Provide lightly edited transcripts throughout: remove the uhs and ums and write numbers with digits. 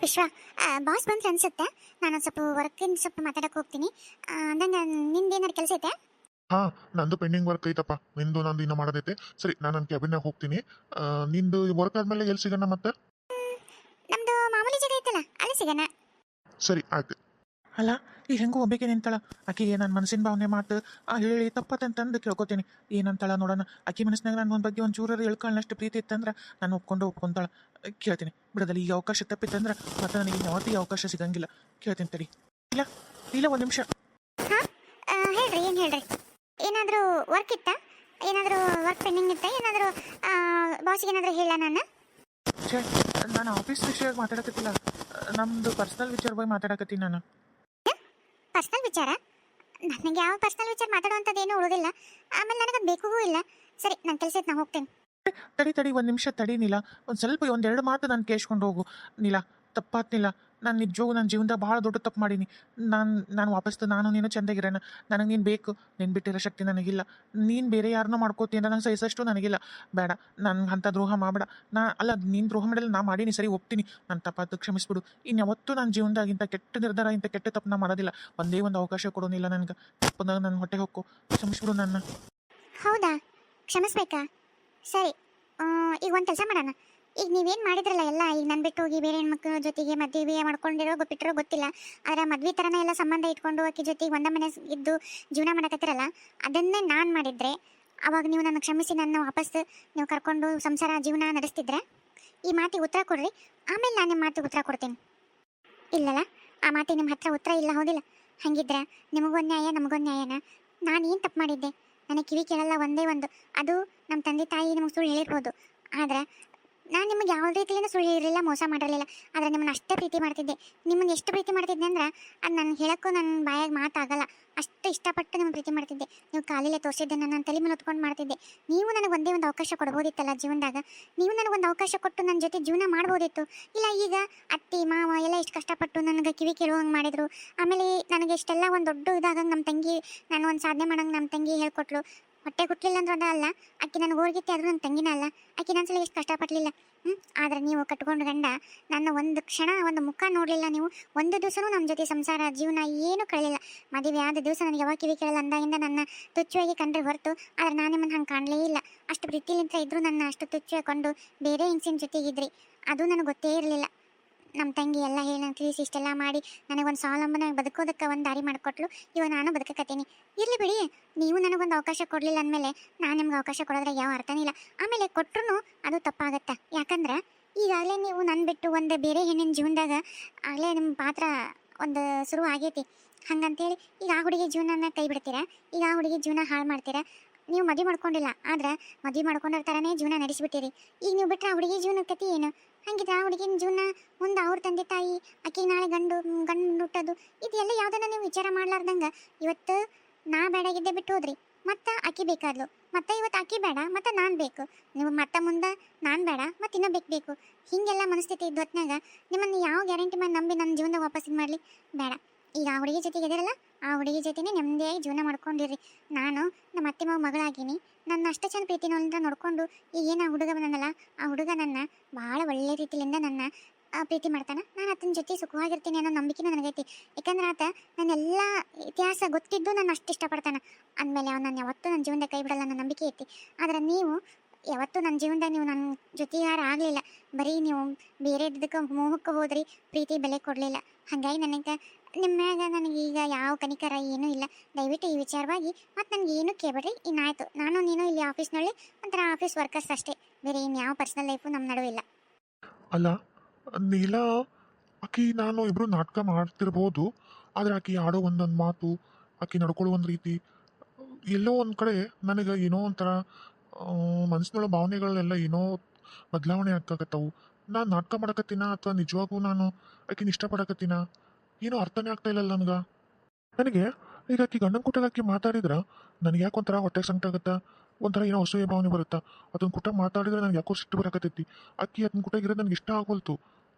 ವಿಶ್ವ, ಬಾಸ್ ಬಂದ್ರೆ ಅನ್ಸುತ್ತೆ. ನಾನು ಸ್ವಲ್ಪ ವರ್ಕಿಂದ ಸ್ವಲ್ಪ ಮಾತಾಡಕ್ಕೆ ಹೋಗ್ತೀನಿ. ಅಂದಂಗೆ ನಿಂದೇನಾರು ಕೆಲಸ ಐತೆ? ಹಾ, ನಂದು ಪೆಂಡಿಂಗ್ ವರ್ಕ್ ಐತಪ್ಪ. ನಂದು ಇನ್ನ ಮಾಡೋದೈತೆ. ಸರಿ, ನಾನು ನನ್ನ ಕ್ಯಾಬಿನ್ನಾಗ ಹೋಗ್ತೀನಿ. ನಿಂದು ವರ್ಕ್ ಆದ್ಮೇಲೆ ಎಲ್ಲಿ ಸಿಗೋಣ ಮತ್ತೆ? ನಮ್ದು ಮಾಮೂಲಿ ಜಾಗ ಐತಲ್ಲ, ಅಲ್ಲಿ ಸಿಗೋಣ. ಸರಿ, ಆಯ್ತು. ಅಲ್ಲ, ಈಗ ಹೆಂಗೂ ಒಬ್ಬಕ್ಕೆ ನಿಂತಾಳ. ಆಕೆಗೆ ನನ್ನ ಮನಸ್ಸಿನ ಭಾವನೆ ಮಾತು ಹೇಳಿ ತಪ್ಪತ್ತಂತಂದು ಕೇಳ್ಕೊತೀನಿ. ಏನಂತಾಳ ನೋಡೋಣ. ಆಕೆ ಮನಸ್ಸಿನಾಗ ನನ್ನ ಒಂದು ಬಗ್ಗೆ ಒಂದು ಚೂರರು ಹೇಳ್ಕೊಳ್ಳೋಷ್ಟು ಪ್ರೀತಿ ಇತ್ತಂದ್ರೆ ನಾನು ಒಪ್ಕೊಂತಾಳ. ಕೇಳ್ತೀನಿ ಬಿಡೋದಲ್ಲ. ಈಗ ಅವಕಾಶ ತಪ್ಪಿತ್ತಂದ್ರೆ ಮತ್ತೆ ನನಗೆ ಯಾವತ್ತಿಗೆ ಅವಕಾಶ ಸಿಗಂಗಿಲ್ಲ. ಕೇಳ್ತೀನಿ ತಡಿ. ಇಲ್ಲ ಇಲ್ಲ, ಒಂದು ನಿಮಿಷ. ಹೇಳ್ರಿ, ಏನು ಹೇಳ್ರಿ? ಏನಾದರೂ ವರ್ಕ್ ಇತ್ತಾ? ಏನಾದರೂ ವರ್ಕ್ ಪೆಂಡಿಂಗ್ ಇತ್ತಾ? ಏನಾದರೂ ಬಾಸಿಗೆ ಏನಾದರೂ ಹೇಳ ನಾನು? ಛೇ, ನಾನು ಆಫೀಸ್ ವಿಷಯ ಮಾತಾಡಕತ್ತಿಲ್ಲ. ನಮ್ಮದು ಪರ್ಸ್ನಲ್ ವಿಚಾರವಾಗಿ ಮಾತಾಡಕತ್ತೀನಿ ನಾನು. ಪರ್ಸ್ನಲ್ ವಿಚಾರ? ನನಗೆ ಯಾವ ಪರ್ಸ್ನಲ್ ವಿಚಾರ ಮಾತಾಡುವಂಥದ್ದೇನೂ ಉಳಿದಿಲ್ಲ. ಆಮೇಲೆ ನನಗದು ಬೇಕೂ ಇಲ್ಲ. ಸರಿ, ನನ್ನ ಕೆಲಸ ಐತೆ, ನಾನು ಹೋಗ್ತೇನೆ. ತಡಿ ಒಂದು ನಿಮಿಷ ತಡಿ ನೀಲ. ಒಂದು ಸ್ವಲ್ಪ ಒಂದೆರಡು ಮಾತು ನಾನು ಕೇಳಿಸ್ಕೊಂಡು ಹೋಗು ನೀಲ. ತಪ್ಪಾತ್ನಿಲ್ಲ. ನಾನು ನಿಜವಾಗೂ ನನ್ನ ಜೀವನದಾಗ ಭಾಳ ದೊಡ್ಡ ತಪ್ಪು ಮಾಡೀನಿ. ನಾನು ವಾಪಸ್ತು ನಾನು ನೀನು ಚೆಂದಾಗಿರೋಣ. ನನಗೆ ನೀನು ಬೇಕು. ನೀನು ಬಿಟ್ಟಿರೋ ಶಕ್ತಿ ನನಗಿಲ್ಲ. ನೀನು ಬೇರೆ ಯಾರನ್ನೂ ಮಾಡ್ಕೋತೀನಿ ನನಗೆ ಸಹಿಸಷ್ಟು ನನಗಿಲ್ಲ. ಬೇಡ, ನನಗೆ ಅಂಥ ದ್ರೋಹ ಮಾಡಬೇಡ. ನೀನು ದ್ರೋಹ ಮಾಡಲ್ಲ, ನಾ ಮಾಡೀನಿ, ಸರಿ ಒಪ್ತೀನಿ. ನನ್ನ ತಪ್ಪಾತು, ಕ್ಷಮಿಸ್ಬಿಡು. ಇನ್ಯಾವತ್ತೂ ನನ್ನ ಜೀವನದಾಗ ಇಂಥ ಕೆಟ್ಟ ನಿರ್ಧಾರ, ಇಂಥ ಕೆಟ್ಟ ತಪ್ಪು ನಾ ಮಾಡೋದಿಲ್ಲ. ಒಂದೇ ಒಂದು ಅವಕಾಶ ಕೊಡೋನಿಲ್ಲ ನನಗೆ. ತಪ್ಪದಾಗ ನನ್ನ ಹೊಟ್ಟೆ ಹೊಕ್ಕು, ಕ್ಷಮಿಸ್ಬಿಡು ನನ್ನ. ಹೌದಾ? ಕ್ಷಮಿಸ್ಬೇಕಾ? ಸರಿ, ಈಗ ಒಂದು ಕೆಲಸ ಮಾಡೋಣ. ಈಗ ನೀವೇನು ಮಾಡಿದ್ರಲ್ಲ ಎಲ್ಲ, ಈಗ ನನ್ನ ಬಿಟ್ಟು ಹೋಗಿ ಬೇರೆ ಹೆಣ್ಮಕ್ಳ ಜೊತೆಗೆ ಮದುವೆ ಮಾಡ್ಕೊಂಡಿರೋ ಬಿಟ್ಟಿರೋ ಗೊತ್ತಿಲ್ಲ. ಆದರೆ ಮದುವೆ ಥರನೇ ಎಲ್ಲ ಸಂಬಂಧ ಇಟ್ಕೊಂಡು ಆಕೆ ಜೊತೆಗೆ ಒಂದೇ ಮನೆ ಇದ್ದು ಜೀವನ ಮಾಡಕತ್ತಿರಲ್ಲ, ಅದನ್ನೇ ನಾನು ಮಾಡಿದರೆ ಅವಾಗ ನೀವು ನನ್ನ ಕ್ಷಮಿಸಿ ನನ್ನ ವಾಪಸ್ ನೀವು ಕರ್ಕೊಂಡು ಸಂಸಾರ ಜೀವನ ನಡೆಸ್ತಿದ್ರೆ ಈ ಮಾತಿಗೆ ಉತ್ತರ ಕೊಡ್ರಿ. ಆಮೇಲೆ ನಾನು ನಿಮ್ಮ ಮಾತಿಗೆ ಉತ್ತರ ಕೊಡ್ತೀನಿ. ಇಲ್ಲಲ್ಲ, ಆ ಮಾತಿಗೆ ನಿಮ್ಮ ಹತ್ರ ಉತ್ತರ ಇಲ್ಲ, ಹೌದಿಲ್ಲ? ಹಾಗಿದ್ರೆ ನಿಮಗೊಂದು ನ್ಯಾಯ, ನಮಗೊಂದು ನ್ಯಾಯನ? ನಾನು ಏನು ತಪ್ಪು ಮಾಡಿದ್ದೆ? ನನಗೆ ಕಿವಿ ಕೇಳಲ್ಲ ಒಂದೇ ಒಂದು. ಅದು ನಮ್ಮ ತಂದೆ ತಾಯಿ ನಿಮಗೆ ಸುಳ್ಳು ಹೇಳಿರ್ಬೋದು, ಆದರೆ ನಾನು ನಿಮಗೆ ಯಾವ ರೀತಿಯಿಂದ ಸುಳ್ಳು ಹೇಳಿರಲಿಲ್ಲ, ಮೋಸ ಮಾಡಿರಲಿಲ್ಲ. ಆದರೆ ನಿಮ್ಮನ್ನು ಅಷ್ಟೇ ಪ್ರೀತಿ ಮಾಡ್ತಿದ್ದೆ. ನಿಮ್ಮನ್ನು ಎಷ್ಟು ಪ್ರೀತಿ ಮಾಡ್ತಿದ್ದೆ ಅಂದ್ರೆ ಅದು ನಾನು ಹೇಳೋಕ್ಕೂ ನನ್ನ ಬಾಯಾಗ ಮಾತಾಗಲ್ಲ. ಅಷ್ಟು ಇಷ್ಟಪಟ್ಟು ನಿಮ್ಮನ್ನು ಪ್ರೀತಿ ಮಾಡ್ತಿದ್ದೆ. ನೀವು ಕಾಲಿಲೆ ತೋರಿಸಿದ್ದೆ, ನನ್ನ ತಲೆ ಮೇಲೆ ಹೊತ್ಕೊಂಡು ಮಾಡ್ತಿದ್ದೆ. ನೀವು ನನಗೆ ಒಂದೇ ಒಂದು ಅವಕಾಶ ಕೊಡ್ಬೋದಿತ್ತಲ್ಲ ಜೀವನದಾಗ. ನೀವು ನನಗೊಂದು ಅವಕಾಶ ಕೊಟ್ಟು ನನ್ನ ಜೊತೆ ಜೀವನ ಮಾಡ್ಬೋದಿತ್ತು. ಇಲ್ಲ, ಈಗ ಅತ್ತಿ ಮಾವ ಎಲ್ಲ ಎಷ್ಟು ಕಷ್ಟಪಟ್ಟು ನನಗೆ ಕಿವಿ ಕೇಳುವಂಗೆ ಮಾಡಿದರು. ಆಮೇಲೆ ನನಗೆ ಇಷ್ಟೆಲ್ಲ ಒಂದು ದೊಡ್ಡ ಇದಾಗಂಗೆ ನಮ್ಮ ತಂಗಿ, ನಾನು ಒಂದು ಸಾಧನೆ ಮಾಡೋಂಗೆ ನಮ್ಮ ತಂಗಿ ಹೇಳ್ಕೊಟ್ಲು. ಹೊಟ್ಟೆ ಕೊಟ್ಟಲಿಲ್ಲ ಅಂದ್ರೆ ಅದಲ್ಲ, ಆಕೆ ನನಗೆ ಹೋಗಿತ್ತೆ ಆದರೂ ನನ್ನ ತಂಗಿನ ಅಲ್ಲ. ಆಕೆ ನನ್ನ ಸಲ ಎಷ್ಟು ಕಷ್ಟಪಡಲಿಲ್ಲ. ಆದರೆ ನೀವು ಕಟ್ಕೊಂಡು ಗಂಡ ನನ್ನ ಒಂದು ಕ್ಷಣ ಒಂದು ಮುಖ ನೋಡಲಿಲ್ಲ. ನೀವು ಒಂದು ದಿವಸನೂ ನಮ್ಮ ಜೊತೆ ಸಂಸಾರ ಜೀವನ ಏನೂ ಕಳಲಿಲ್ಲ. ಮದುವೆ ಆದ ದಿವಸ ನನಗೆ ಯಾವಾಗ ಕಿವಿ ಕೇಳಲ್ಲ ಅಂದಾಗಿಂದ ನನ್ನ ತುಚ್ಛವಾಗಿ ಕಂಡ್ರೆ ಹೊರತು. ಆದರೆ ನಾನು ನಿಮ್ಮನ್ನು ಹಂಗೆ ಕಾಣಲೇ ಇಲ್ಲ. ಅಷ್ಟು ಪ್ರೀತಿಲಿಂತ ಇದ್ದರೂ ನನ್ನ ಅಷ್ಟು ತುಚ್ಛವಾಗಿ ಕೊಂಡು ಬೇರೆ ಹೆಂಗಸಿನ ಜೊತೆಗಿದ್ರಿ. ಅದು ನನಗೆ ಗೊತ್ತೇ ಇರಲಿಲ್ಲ. ನಮ್ಮ ತಂಗಿ ಎಲ್ಲ ಹೇಳಿ ನಾನು ತಿಳಿಸಿ ಇಷ್ಟೆಲ್ಲ ಮಾಡಿ ನನಗೊಂದು ಸ್ವಾವಲಂಬನೆ ಬದುಕೋದಕ್ಕೆ ಒಂದು ದಾರಿ ಮಾಡಿಕೊಟ್ಲು. ಇವಾಗ ನಾನು ಬದುಕಕತ್ತೀನಿ. ಇರಲಿ ಬಿಡಿ, ನೀವು ನನಗೊಂದು ಅವಕಾಶ ಕೊಡಲಿಲ್ಲ ಅಂದಮೇಲೆ ನಾನು ನಿಮ್ಗೆ ಅವಕಾಶ ಕೊಡೋದ್ರೆ ಯಾವ ಅರ್ಥನೇ ಇಲ್ಲ. ಆಮೇಲೆ ಕೊಟ್ಟರು ಅದು ತಪ್ಪಾಗತ್ತಾ? ಯಾಕಂದ್ರೆ ಈಗಾಗಲೇ ನೀವು ನನ್ನ ಬಿಟ್ಟು ಒಂದು ಬೇರೆ ಹೆಣ್ಣಿನ ಜೀವನದಾಗ ಆಗಲೇ ನಿಮ್ಮ ಪಾತ್ರ ಒಂದು ಶುರು ಆಗೈತಿ. ಹಂಗಂತೇಳಿ ಈಗ ಆ ಹುಡುಗಿ ಜೀವನನ ಕೈ ಬಿಡ್ತೀರಾ? ಈಗ ಆ ಹುಡುಗಿ ಜೀವನ ಹಾಳು ಮಾಡ್ತೀರಾ? ನೀವು ಮದುವೆ ಮಾಡ್ಕೊಂಡಿಲ್ಲ, ಆದ್ರೆ ಮದುವೆ ಮಾಡ್ಕೊಂಡಿರೋ ಥರನೇ ಜೀವನ ನಡೆಸಿಬಿಟ್ಟಿರಿ. ಈಗ ನೀವು ಬಿಟ್ಟರೆ ಆ ಹುಡುಗಿ ಜೀವನ ಕತಿ ಏನು? ಹಂಗಿದ್ರೆ ಆ ಹುಡುಗಿನ ಜೀವನ ಮುಂದೆ ಅವ್ರ ತಂದೆ ತಾಯಿ, ಆಕೆಗೆ ನಾಳೆ ಗಂಡು ಹುಟ್ಟೋದು, ಇದೆಲ್ಲ ಯಾವುದನ್ನ ನೀವು ವಿಚಾರ ಮಾಡ್ಲಾರ್ದಂಗೆ ಇವತ್ತು ನಾ ಬೇಡಾಗಿದ್ದೆ ಬಿಟ್ಟು ಹೋದ್ರಿ. ಮತ್ತು ಆಕೆ ಬೇಕಾದ್ಲು, ಮತ್ತು ಇವತ್ತು ಆಕೆ ಬೇಡ, ಮತ್ತು ನಾನು ಬೇಕು. ನೀವು ಮತ್ತೆ ಮುಂದೆ ನಾನು ಬೇಡ, ಮತ್ತು ಇನ್ನೂ ಬೇಕು. ಹೀಗೆಲ್ಲ ಮನಸ್ಥಿತಿ ಇದ್ದ ಹೊತ್ನಾಗ ನಿಮ್ಮನ್ನು ಯಾವ ಗ್ಯಾರಂಟಿ ಮಾಡಿ ನಂಬಿ ನನ್ನ ಜೀವನದಾಗ ವಾಪಸ್ ಇದು ಮಾಡಲಿ? ಬೇಡ. ಈಗ ಆ ಹುಡುಗಿ ಜೊತೆಗೆ ಇದಿರಲ್ಲ, ಆ ಹುಡುಗಿ ಜೊತೆನೇ ನೆಮ್ಮದಿಯಾಗಿ ಜೀವನ ಮಾಡ್ಕೊಂಡಿರಿ. ನಾನು ನಮ್ಮ ಅತ್ತೆ ಮಾವ ಮಗಳಾಗಿನಿ. ನನ್ನ ಅಷ್ಟು ಚಂದ ಪ್ರೀತಿನೋಲಿಂದ ನೋಡಿಕೊಂಡು ಈಗ ಏನು ಆ ಹುಡುಗ ಬಂದನಲ್ಲ, ಆ ಹುಡುಗ ನನ್ನ ಭಾಳ ಒಳ್ಳೆ ರೀತಿಯಿಂದ ನನ್ನ ಪ್ರೀತಿ ಮಾಡ್ತಾನೆ. ನಾನು ಆತನ ಜೊತೆ ಸುಖವಾಗಿರ್ತೀನಿ ಅನ್ನೋ ನಂಬಿಕೆನೂ ನನಗೈತಿ. ಯಾಕಂದ್ರೆ ಆತ ನನ್ನೆಲ್ಲ ಇತಿಹಾಸ ಗೊತ್ತಿದ್ದು ನಾನು ಅಷ್ಟು ಇಷ್ಟಪಡ್ತಾನೆ ಅಂದಮೇಲೆ ಅವ್ನು ನಾನು ಯಾವತ್ತೂ ನನ್ನ ಜೀವನದಾಗ ಕೈ ಬಿಡಲ್ಲ ಅನ್ನೋ ನಂಬಿಕೆ ಐತಿ. ಆದರೆ ನೀವು ಯಾವತ್ತೂ ನನ್ನ ಜೀವನದಾಗ ನೀವು ನನ್ನ ಜೊತೆ ಯಾರು ಆಗಲಿಲ್ಲ. ಬರೀ ನೀವು ಬೇರೆ ಇದಕ್ಕೆ ಮೋಹಕ್ಕೆ ಹೋದ್ರಿ, ಪ್ರೀತಿ ಬೆಲೆ ಕೊಡಲಿಲ್ಲ. ಹಾಗಾಗಿ ನನಗೆ ನಿಮ್ಮ ಮ್ಯಾಗ ನನಗೀಗ ಯಾವ ಕನಿಕರ ಏನೂ ಇಲ್ಲ. ದಯವಿಟ್ಟು ಈ ವಿಚಾರವಾಗಿ ಮತ್ತು ನನಗೆ ಏನೂ ಕೇಳಬೇಡ್ರಿ. ಇನ್ನಾಯಿತು, ನಾನು ನೀನು ಇಲ್ಲಿ ಆಫೀಸ್ನಲ್ಲಿ ಒಂಥರ ಆಫೀಸ್ ವರ್ಕರ್ಸ್ ಅಷ್ಟೇ, ಬೇರೆ ಇನ್ಯಾವ ಪರ್ಸ್ನಲ್ ಲೈಫು ನಮ್ಮ ನಡುವಿಲ್ಲ. ಅಲ್ಲ ನೀಲ, ಆಕಿ ನಾನು ಇಬ್ಬರು ನಾಟಕ ಮಾಡ್ತಿರ್ಬೋದು. ಆದರೆ ಆಕಿ ಆಡೋ ಒಂದೊಂದು ಮಾತು, ಆಕಿ ನಡ್ಕೊಳ್ಳೋ ಒಂದು ರೀತಿ, ಎಲ್ಲೋ ಒಂದು ಕಡೆ ನನಗೆ ಏನೋ ಒಂಥರ ಮನಸ್ಸಿನೊಳ ಭಾವನೆಗಳೆಲ್ಲ ಏನೋ ಬದಲಾವಣೆ ಆಗ್ತಾಗತ್ತವು. ನಾನು ನಾಟಕ ಮಾಡಕತ್ತೀನ ಅಥವಾ ನಿಜವಾಗೂ ನಾನು ಆಕಿನ ಇಷ್ಟಪಡಕತ್ತೀನ? ಏನೋ ಅರ್ಥನೇ ಆಗ್ತಾ ಇಲ್ಲ ನನಗೆ. ಈಗ ಆಕಿ ಗಂಡನ ಕುಟಾಗ ಆಕಿ ಮಾತಾಡಿದ್ರೆ ನನಗೆ ಯಾಕೆ ಒಂಥರ ಹೊಟ್ಟೆ ಸಂಕಟ ಆಗುತ್ತಾ, ಒಂಥರ ಏನೋ ಅಸೂಯೆ ಭಾವನೆ ಬರುತ್ತಾ. ಅದನ್ನ ಕುಟ ಮಾತಾಡಿದ್ರೆ ನನಗೆ ಯಾಕೋ ಸಿಟ್ಟು ಬರಕತ್ತೈತಿ. ಆಕಿ ಅದನ್ನ ಕುಟಾಗಿರೋದು ನನಗೆ ಇಷ್ಟ ಆಗೋಲ್ತು.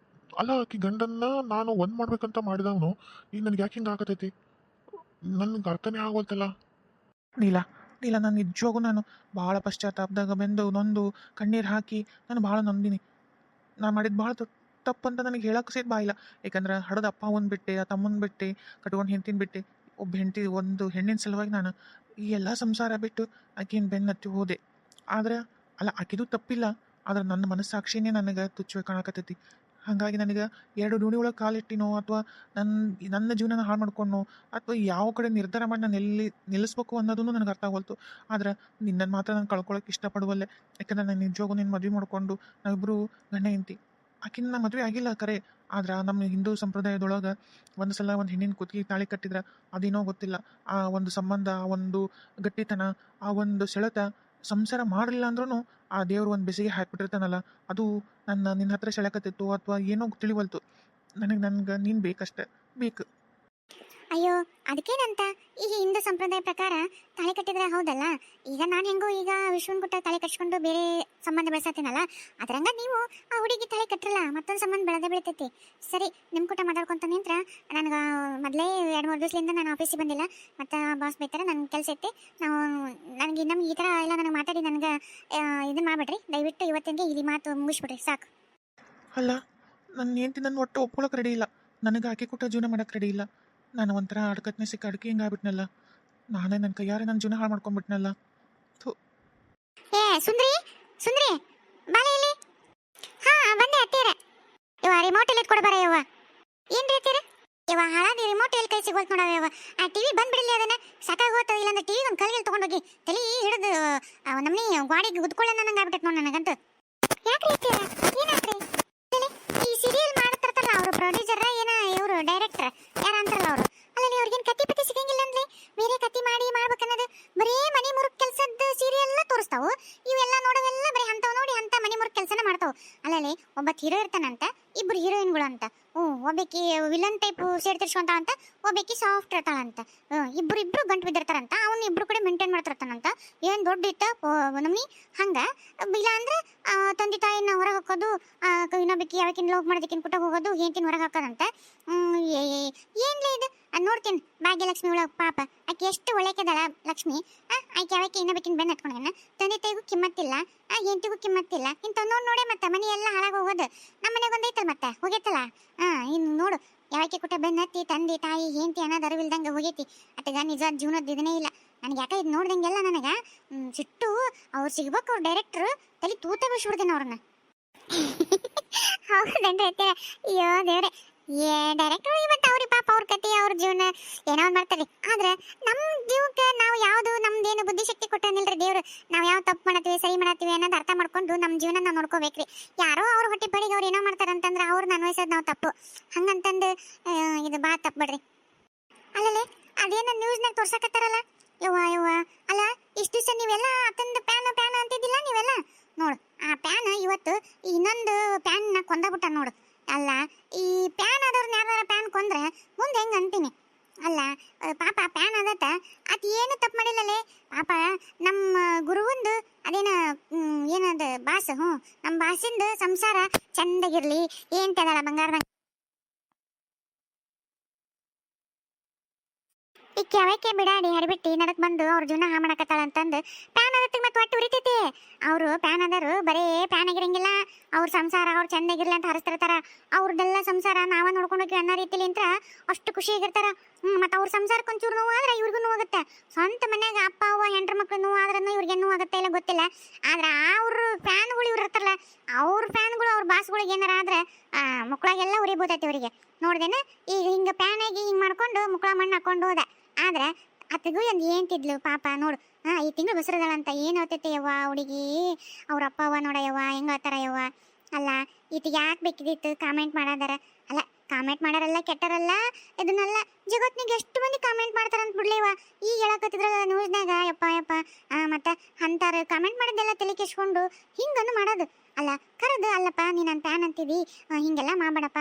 ಅಲ್ಲ, ಆಕಿ ಗಂಡನ್ನ ನಾನು ಒಂದು ಮಾಡ್ಬೇಕಂತ ಮಾಡಿದವನು ಈಗ ನನಗೆ ಯಾಕೆ ಹಿಂಗೆ ಆಗತೈತಿ? ನನಗೆ ಅರ್ಥನೇ ಆಗೋಲ್ತಲ್ಲ. ನೀಲ ನೀಲ, ನಾನು ನಿಜವಾಗೂ ನಾನು ಭಾಳ ಪಶ್ಚಾತ್ತಾಪದಾಗ ಬೆಂದು ನೊಂದು ಕಣ್ಣೀರು ಹಾಕಿ ನಾನು ಭಾಳ ನೊಂದಿನಿ. ನಾನು ಮಾಡಿದ್ದು ಭಾಳ ತಪ್ಪು ಅಂತ ನನಗೆ ಹೇಳಕ್ಕೆ ಸೇತ್ ಬಾಯಿಲ್ಲ. ಯಾಕಂದ್ರೆ ಹಡದ ಅಪ್ಪ ಅವನ್ ಬಿಟ್ಟೆ, ಆ ತಮ್ಮನ ಬಿಟ್ಟೆ, ಕಟ್ಕೊಂಡು ಹೆಂಡ್ತಿನ ಬಿಟ್ಟೆ, ಒಬ್ಬ ಹೆಂಡತಿ ಒಂದು ಹೆಣ್ಣಿನ ಸಲುವಾಗಿ ನಾನು ಈ ಎಲ್ಲ ಸಂಸಾರ ಬಿಟ್ಟು ಆಕಿನ ಬೆನ್ನತ್ತಿ ಹೋದೆ. ಆದ್ರೆ ಅಲ್ಲ, ಆಕಿದು ತಪ್ಪಿಲ್ಲ. ಆದ್ರೆ ನನ್ನ ಮನಸ್ಸಾಕ್ಷಿನೇ ನನಗೆ ತುಚ್ಛವಾಗಿ ಕಾಣಕತ್ತೈತಿ. ಹಾಗಾಗಿ ನನಗೆ ಎರಡು ನುಡಿ ಒಳಗೆ ಕಾಲಿಟ್ಟಿನೋ ಅಥವಾ ನನ್ನ ಜೀವನನ ಹಾಳು ಮಾಡ್ಕೊಂಡೋ ಅಥವಾ ಯಾವ ಕಡೆ ನಿರ್ಧಾರ ಮಾಡಿ ನಾನು ಎಲ್ಲಿ ನಿಲ್ಲಿಸ್ಬೇಕು ಅನ್ನೋದನ್ನು ನನಗೆ ಅರ್ಥ ಆಗೋಲ್ತು. ಆದ್ರೆ ನಿನ್ನನ್ನು ಮಾತ್ರ ನಾನು ಕಳ್ಕೊಳಕ್ಕೆ ಇಷ್ಟಪಡುವಲ್ಲೆ. ಯಾಕಂದ್ರೆ ನಾನು ನಿಜವಾಗೂ ನಿನ್ನ ಮದುವೆ ಮಾಡಿಕೊಂಡು ನಾವಿಬ್ಬರು ಗಂಡ ಹೆಂಡ್ತಿ. ಆಕಿನ ಮದುವೆ ಆಗಿಲ್ಲ ಕರೆ, ಆದ್ರೆ ನಮ್ಮ ಹಿಂದೂ ಸಂಪ್ರದಾಯದೊಳಗೆ ಒಂದು ಸಲ ಒಂದು ಹೆಣ್ಣಿನ ಕುತ್ತಿಗೆ ತಾಳಿ ಕಟ್ಟಿದ್ರೆ ಅದೇನೋ ಗೊತ್ತಿಲ್ಲ, ಆ ಒಂದು ಸಂಬಂಧ, ಆ ಒಂದು ಗಟ್ಟಿತನ, ಆ ಒಂದು ಸೆಳೆತ ಸಂಸಾರ ಮಾಡಲಿಲ್ಲ ಅಂದ್ರೂ ಆ ದೇವ್ರು ಒಂದು ಬೆಸಿಗೆ ಹಾಕ್ಬಿಟ್ಟಿರ್ತಾನಲ್ಲ, ಅದು ನಿನ್ನ ಹತ್ರ ಸೆಳೆಕತ್ತಿತ್ತು ಅಥವಾ ಏನೋ ತಿಳಿವಲ್ತು. ನನ್ಗೆ ನೀನು ಬೇಕಷ್ಟೆ, ಬೇಕು. ಅಯ್ಯೋ ಅದಕ್ಕೇನಂತ, ಈಗ ಹಿಂದೂ ಸಂಪ್ರದಾಯ ಪ್ರಕಾರ ತಾಳಿ ಕಟ್ಟಿದ್ರೆ ಹೌದಲ್ಲ. ಈಗ ನಾನು ಹೆಂಗೋ ಈಗ ವಿಶ್ವನ್ ಕೊಟ್ಟ ತಾಳಿ ಕಟ್ಸ್ಕೊಂಡು ಬೇರೆ ಸಂಬಂಧ ಬೆಳೆಸತ್ತೀನಲ್ಲ, ಅದ್ರಂಗ ನೀವು ಆ ಹುಡುಗಿ ತಾಳಿ ಕಟ್ಟಿರಲ್ಲ, ಮತ್ತೊಂದು ಸಂಬಂಧ ಬೆಳೆದೇ ಬೆಳಿತೈತಿ. ಸರಿ, ನಿಮ್ಮ ಕೂಟ ಮಾತಾಡ್ಕೊಂತ ನಿಂತ್ರ ನನಗೆ ಮೊದಲೇ 2-3 ದಿವಸದಿಂದ ನಾನು ಆಫೀಸಿಗೆ ಬಂದಿಲ್ಲ, ಮತ್ತು ಬಾಸ್ ಬೈತಾರೆ, ನನ್ನ ಕೆಲಸ ಐತಿ. ನನಗೆ ಇನ್ನೊಮ್ಮೆ ಈ ಥರ ಎಲ್ಲ ನನಗೆ ಮಾತಾಡಿ ನನಗೆ ಇದನ್ನು ಮಾಡಿಬಿಡ್ರಿ ದಯವಿಟ್ಟು. ಇವತ್ತಿಗೆ ಈ ಮಾತು ಮುಗಿಸ್ಬಿಡ್ರಿ ಸಾಕು. ಅಲ್ಲ, ನನ್ನ ಹೆಂಡತಿ ನನ್ನ ಒಟ್ಟು ಒಪ್ಕೊಳಕ್ಕೆ ರೆಡಿ ಇಲ್ಲ, ನನಗೆ ಆಕೆ ಕೊಟ್ಟ ಜೀವನ ಮಾಡೋಕ್ಕೆ ರೆಡಿ ಇಲ್ಲ. ನಾನು ಒಂಥರ ಅಡ್ಕತ್ನೆ ಸಿಕ್ಕ ಅಡ್ಕೆ ಹಿಂಗಾಗ್ಬಿಟ್ನಲ್ಲ, ನಾನೇ ನನ್ನ ಕೈಯಾರೆ ನನ್ನ ಜೀವನ ಹಾಳು ಮಾಡ್ಕೊಂಡ್ಬಿಟ್ನಲ್ಲ. ಏ ಸುಂದ್ರಿ, ಸುಂದ್ರಿ ಬಾಲೆ ಇಲ್ಲಿ. ಹಾ ಬಂದೆ ಅತ್ತೀರ. ಇವ ರಿಮೋಟ್ ಎಲ್ಲಿ ಕೊಡ್ಬಾರ ಯವ್ವ. ಏನ್ರಿ ಅತ್ತೀರ? ಇವ ಹಾಳಾದಿ ರಿಮೋಟ್ ಎಲ್ಲಿ ಕೈ ಸಿಗೋತ್ ನೋಡವ ಯವ್ವ. ಆ ಟಿವಿ ಬಂದ್ಬಿಡಲಿ, ಅದನ್ನ ಸಾಕಾಗೋತ. ಇಲ್ಲಾಂದ್ರೆ ಟಿವಿ ಒಂದು ಕಲ್ಗೆಲ್ಲಿ ತಗೊಂಡೋಗಿ ತಲೆ ಹಿಡಿದು ನಮ್ಮನಿ ಗಾಡಿಗೆ ಗುದ್ಕೊಳ್ಳೆ ನಂಗೆ ಆಗ್ಬಿಟ್ಟೈತೆ ನೋಡಿ ನನಗಂತೂ. ಯಾಕ್ರಿ ಅತ್ತೀರ, ಏನಾತ್ರಿ? ಈ ಸೀರಿಯಲ್ ಮಾಡ್ತಿರ್ತಾರಲ್ಲ ಅವರು ಪ್ರೊಡ್ಯೂಸರ್, ಏನ ಇವರು ಡೈರೆಕ್ಟರ್ ಯಾರ ಅಂತಾರಲ್ಲ ಅವರು, ಅಲ್ಲ ನೀವು ಅವ್ರಿಗೇನು ಕತ್ತಿ ಪತ್ತಿ ಸಿಗಂಗಿಲ್ಲ ಅಂದ್ಲಿ? ಬೇರೆ ಕತ್ತಿ ಮಾಡಿ ಮಾಡ್ಬೇಕನ್ನೋದು ಬರೀ ಮನೆ ಮುರುಗ್ ಕೆಲಸದ ಸೀರಿಯಲ್ ತೋರಿಸ್ತಾವು. ಇವೆಲ್ಲ ನೋಡೋವೆಲ್ಲ ಬರೀ ಅಂಥವು ನೋಡಿ ಅಂತ ಮನೆ ಮುರುಗ್ ಕೆಲಸನ ಮಾಡ್ತಾವು. ಅಲ್ಲಲ್ಲಿ ಒಬ್ಬ ಹೀರೋ ಇರ್ತಾನಂತ, ಇಬ್ರು ಹೀರೋಯಿನ್ಗಳು ಅಂತ. ಒಬ್ಬಾಕಿ ವಿಲನ್ ಟೈಪ್ ಸೇಡ್ ತಿರ್ಸ್ಕೊಂತ ಅಂತ, ಒಬ್ಬಾಕಿ ಸಾಫ್ಟ್ ಇರ್ತಾಳಂತ. ಇಬ್ರು ಗಂಟು ಬಿದ್ದಿರ್ತಾರಂತ, ಅವನು ಇಬ್ರು ಕಡೆ ಮೇಂಟೈನ್ ಮಾಡ್ತಿರ್ತಾನಂತ. ಏನು ದೊಡ್ಡ ಇತ್ತ ನಮ್ನಿ ಹಂಗ. ಇಲ್ಲ ಅಂದ್ರೆ ತಂದೆ ತಾಯಿನ ಹೊರಗೆ ಹಾಕೋದು, ಇನ್ನೊಬ್ಬಾಕಿ ಯಾವಕಿನ ಲವ್ ಮಾಡೋದಕ್ಕಿನ ಕುಟ್ಟ ಹೋಗೋದು, ಹೆಂಡತಿನ ಹೊರಗೆ ಹಾಕೋದಂತ. ಏನ್ಲೇ ಇದು? ನೋಡ್ತೀನಿ ಭಾಗ್ಯಲಕ್ಷ್ಮಿ ಒಳಗೆ ಪಾಪ ಆಕೆ ಎಷ್ಟು ಒಳ್ಳೆಕದಳ ಲಕ್ಷ್ಮಿ. ಆಕೆ ಯಾವಕ್ಕೆ ಇನ್ನೊಬ್ಬಕಿನ ಬೆನ್ನು ಹತ್ಕೊಂಡೇನ, ತಂದೆ ತಾಯಿಗೂ ಕಿಮ್ಮತ್ತಿಲ್ಲ, ಹೆಂಡತಿಗೂ ಕಿಮ್ಮತ್ತಿಲ್ಲ. ಇಂಥವ್ ನೋಡೇ ಮತ್ತೆ ಮನೆ ಎಲ್ಲ ಹಾಳಾಗಿ ಹೋಗೋದು. ನಮ್ಮ ಮನೆಗೆ ಒಂದೈತಲ್ಲ ಮತ್ತೆ ಹೋಗೈತಲ್ಲ. ಇನ್ನು ನೋಡು ಯಾವಕ್ಕೆ ಕುಟ್ಟ ಬೆನ್ನು ಹತ್ತಿ ತಂದೆ ತಾಯಿ ಹೆಂಡತಿ ಅನ್ನೋದು ಅರಿವಿಲ್ದಂಗೆ ಹೋಗೈತಿ. ಅತ್ತಗ ನಿಜ ಜೀವನದ ಇದನ್ನೇ ಇಲ್ಲ ನನಗೆ. ಯಾಕೆ ಇದು ನೋಡ್ದಂಗೆಲ್ಲ ನನಗೆ ಸಿಟ್ಟು. ಅವ್ರು ಸಿಗ್ಬೇಕು, ಅವ್ರು ಡೈರೆಕ್ಟ್ರು ತಲೆ ತೂತ ಬಿಡ್ಸ್ಬಿಡ್ತೀನಿ ಅವ್ರನ್ನ. ಹೌದೇನ್ರಿ ಅತ್ತೆ? ಅಯ್ಯೋ ದೇವ್ರೆ, ಡೈರೆಕ್ಟರ್ ಇವತ್ತು ಅವ್ರಿಗೆ ಪಾಪ ಅವ್ರ ಕತೆ ಅವ್ರ ಜೀವನ ಏನೋ ಒಂದು ಮಾಡ್ತಾರೆ. ಆದ್ರೆ ನಮ್ಮ ಜೀವಕ್ಕೆ ನಾವು ಯಾವುದು ನಮ್ದೇನು ಬುದ್ಧಿಶಕ್ತಿ ಕೊಟ್ಟನಿಲ್ರಿ ದೇವ್ರು. ನಾವು ಯಾವ ತಪ್ಪು ಮಾಡತ್ತೀವಿ ಸರಿ ಮಾಡತ್ತೀವಿ ಅನ್ನೋದು ಅರ್ಥ ಮಾಡ್ಕೊಂಡು ನಮ್ಮ ಜೀವನ ನಾವು ನೋಡ್ಕೋಬೇಕ್ರಿ. ಯಾರೋ ಅವ್ರ ಹೊಟ್ಟೆ ಬಡಿಗೆ ಅವ್ರು ಏನೋ ಮಾಡ್ತಾರೆ ಅಂತಂದ್ರೆ ಅವ್ರನ್ನ ಅನ್ವಯಿಸೋದು ನಾವು ತಪ್ಪು. ಹಂಗಂತಂದು ಇದು ಭಾಳ ತಪ್ಪು ಬಿಡ್ರಿ. ಅಲ್ಲಲ್ಲೇ ಅದೇನೋ ನ್ಯೂಸ್ನಾಗ ತೋರ್ಸಕತ್ತಾರಲ್ಲ ಯವ್ವ. ಅಲ್ಲ ಇಷ್ಟು ದಿವಸ ನೀವೆಲ್ಲ ಅತಂದು ಪ್ಯಾನ್ ಅಂತಿದ್ದಿಲ್ಲ ನೀವೆಲ್ಲ. ನೋಡು ಆ ಪ್ಯಾನ್ ಇವತ್ತು ಇನ್ನೊಂದು ಪ್ಯಾನ್ನ ಕೊಂದಬಿಟ್ಟ ನೋಡು. ಅಲ್ಲ ಈ ಪ್ಯಾನ್ ಆದವ್ರನ್ನ ಯಾರು ಪ್ಯಾನ್ ಕೊಂದ್ರೆ ಮುಂದೆ ಹೆಂಗೆ ಅಂತೀನಿ. ಅಲ್ಲ ಪಾಪ ಪ್ಯಾನ್ ಆದತ್ತ ಅದು ಏನು ತಪ್ಪು ಮಾಡಿಲ್ಲಲೇ ಪಾಪ. ನಮ್ಮ ಗುರುವಂದು ಅದೇನ ಏನದು ಬಾಸ್, ನಮ್ಮ ಬಾಸಿಂದು ಸಂಸಾರ ಚಂದಾಗಿರ್ಲಿ ಏನ್ತದಲ್ಲ ಬಂಗಾರದಂಗ. ಈಕೆ ಅವಕ್ಕೆ ಬಿಡಾಡಿ ಹರಿಬಿಟ್ಟು ನಡಕ್ ಬಂದು ಅವ್ರ ಜೀವನ ಹಾ ಮಾಡಕತ್ತಾಳ ಅಂತಂದು ಪ್ಯಾನ್ ಅದಕ್ಕೆ ಮತ್ತೆ ಒಟ್ಟು ಉರಿತೈತಿ. ಅವರು ಪ್ಯಾನ್ ಆದರು ಬರೇ ಪ್ಯಾನ್ ಆಗಿರಂಗಿಲ್ಲ, ಅವ್ರ ಸಂಸಾರ ಅವ್ರು ಚಂದಾಗಿರ್ಲಿ ಅಂತ ಹರಿಸ್ತಿರ್ತಾರ. ಅವ್ರದ್ದೆಲ್ಲ ಸಂಸಾರ ನಾವ ನೋಡ್ಕೊಂಡು ಹೋಗಿ ಅನ್ನೋ ರೀತಿಲಿ ಅಂತ ಅಷ್ಟು ಖುಷಿಯಾಗಿರ್ತಾರ. ಮತ್ತು ಅವ್ರ ಸಂಸಾರಕ್ಕೆ ಒಂಚೂರು ನೋವು ಆದ್ರೆ ಇವ್ರಿಗೂ ನೋವಾಗುತ್ತೆ. ಸ್ವಂತ ಮನ್ಯಾಗ ಅಪ್ಪ ಅವ್ವ ಹೆಂಡ್ರ ಮಕ್ಳು ನೋವು ಆದ್ರೂ ಇವ್ರಿಗೆ ನೋವಾಗುತ್ತೆ ಇಲ್ಲ ಗೊತ್ತಿಲ್ಲ. ಆದ್ರೆ ಅವ್ರ ಫ್ಯಾನ್ಗಳು ಇವ್ರು ಇರ್ತಾರಲ್ಲ, ಅವ್ರ ಫ್ಯಾನ್ಗಳು ಅವ್ರ ಬಾಸ್ಗಳಿಗೆ ಏನಾರ ಆದ್ರೆ ಮಕ್ಕಳಾಗೆಲ್ಲ ಉರಿಬೋತೈತಿ ಅವರಿಗೆ. ನೋಡ್ದೇನ ಈಗ ಹಿಂಗೆ ಪ್ಯಾನ್ ಆಗಿ ಹಿಂಗೆ ಮಾಡ್ಕೊಂಡು ಮುಕ್ಕಳ ಮಣ್ಣು ಹಾಕೊಂಡು ಹೋದ. ಆದ್ರೆ ಅತ್ತಿಗೂ ಒಂದು ಏನ್ತಿದ್ಲು ಪಾಪ ನೋಡು. ಈ ತಿಂಗಳು ಬಸರದಳಂತ ಏನು ಹೇಳ್ತೈತೆ ಯವ್ವ ಹುಡುಗಿ. ಅವ್ರ ಅಪ್ಪ ಅವ್ವ ನೋಡ ಯವ್ವ ಹೆಂಗೆ ಹೇಳ್ತಾರ ಯವ್ವ. ಅಲ್ಲ ಈತಿಗೆ ಯಾಕೆ ಬೇಕಿದ್ದಿತ್ತು ಕಾಮೆಂಟ್ ಮಾಡೋದಾರ? ಅಲ್ಲ ಕಾಮೆಂಟ್ ಮಾಡೋರಲ್ಲ ಕೆಟ್ಟರಲ್ಲ, ಇದನ್ನೆಲ್ಲ ಜಗತ್ನಿಗೆ ಎಷ್ಟು ಮಂದಿ ಕಾಮೆಂಟ್ ಮಾಡ್ತಾರಂತ ಬಿಡ್ಲೇವ. ಈಗ ಹೇಳಕತ್ತಿದ್ರಲ್ಲ ನ್ಯೂಸ್ನಾಗ ಯಪ್ಪ ಮತ್ತು ಅಂತಾರೆ ಕಾಮೆಂಟ್ ಮಾಡೋದೆಲ್ಲ ತಲೆ ಕೆಸ್ಕೊಂಡು ಹಿಂಗನ್ನು ಮಾಡೋದು. ಅಲ್ಲ ಕರೆದು ಅಲ್ಲಪ್ಪ ನೀನು ನನ್ನ ಪ್ಯಾನ್ ಅಂತಿದ್ದಿ, ಹಿಂಗೆಲ್ಲ ಮಾಡಬೇಡಪ್ಪ,